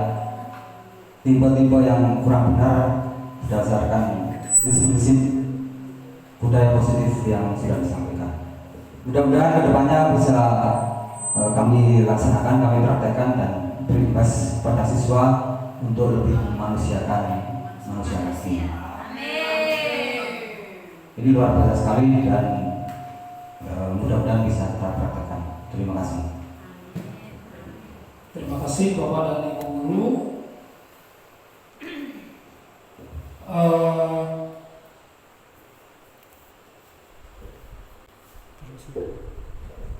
tipe-tipe yang kurang benar berdasarkan prinsip-prinsip budaya positif yang sudah disampaikan. Mudah-mudahan kedepannya bisa kami laksanakan, kami praktekkan dan berimbas pada siswa untuk lebih memanusiakan manusia asli. Ini luar biasa sekali dan mudah-mudahan bisa kita praktekkan. Terima kasih. Terima kasih Bapak dan Ibu Guru.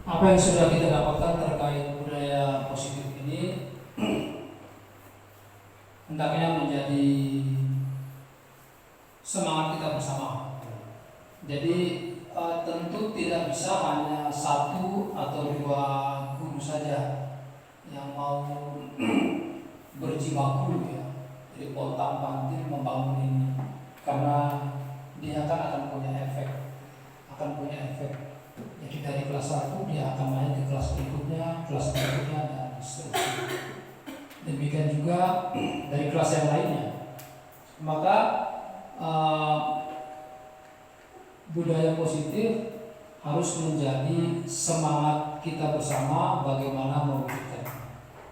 Apa yang sudah kita dapatkan terkait budaya positif ini hendaknya menjadi semangat kita bersama. Jadi tentu tidak bisa hanya satu atau dua guru saja yang mau berjibaku ya, jadi pontang-panting membangun ini, karena dia akan punya efek, Jadi dari kelas 1 dia akan naik ke kelas berikutnya dan seterusnya. Demikian juga dari kelas yang lainnya. Maka budaya positif harus menjadi semangat kita bersama bagaimana mewujudkan.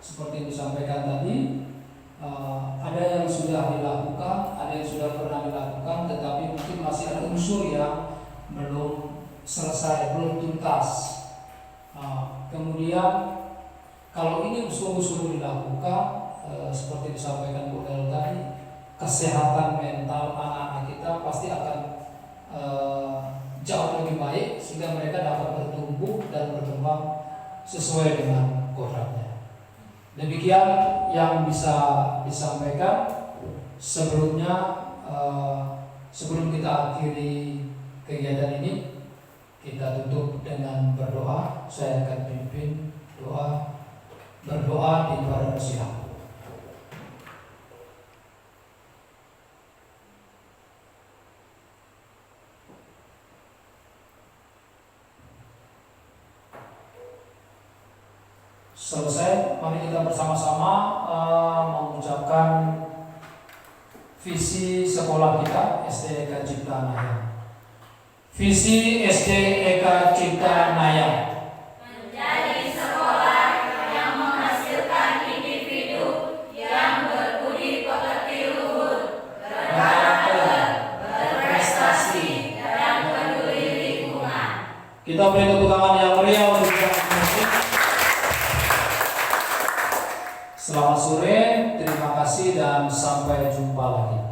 Seperti yang disampaikan tadi, ada yang sudah dilakukan, ada yang sudah pernah dilakukan, tetapi mungkin masih ada unsur yang belum selesai, belum tuntas. Kemudian kalau ini usul-usul dilakukan, seperti disampaikan Bu El tadi, kesehatan mental anak-anak kita pasti akan jauh lebih baik sehingga mereka dapat bertumbuh dan berkembang sesuai dengan kodratnya. Demikian yang bisa disampaikan. Sebelumnya, sebelum kita akhiri kegiatan ini, kita tutup dengan berdoa. Saya akan pimpin berdoa di pada persidangan. Selesai, mari kita bersama-sama mengucapkan visi sekolah kita SD Eka Cipta Naya. Visi SD Eka Cipta Naya menjadi sekolah yang menghasilkan individu yang berbudi pekerti luhur, berkarakter, berprestasi, dan peduli lingkungan. Kita beri tepuk tangan yang meriah untuk musik. Selamat sore, terima kasih dan sampai jumpa lagi.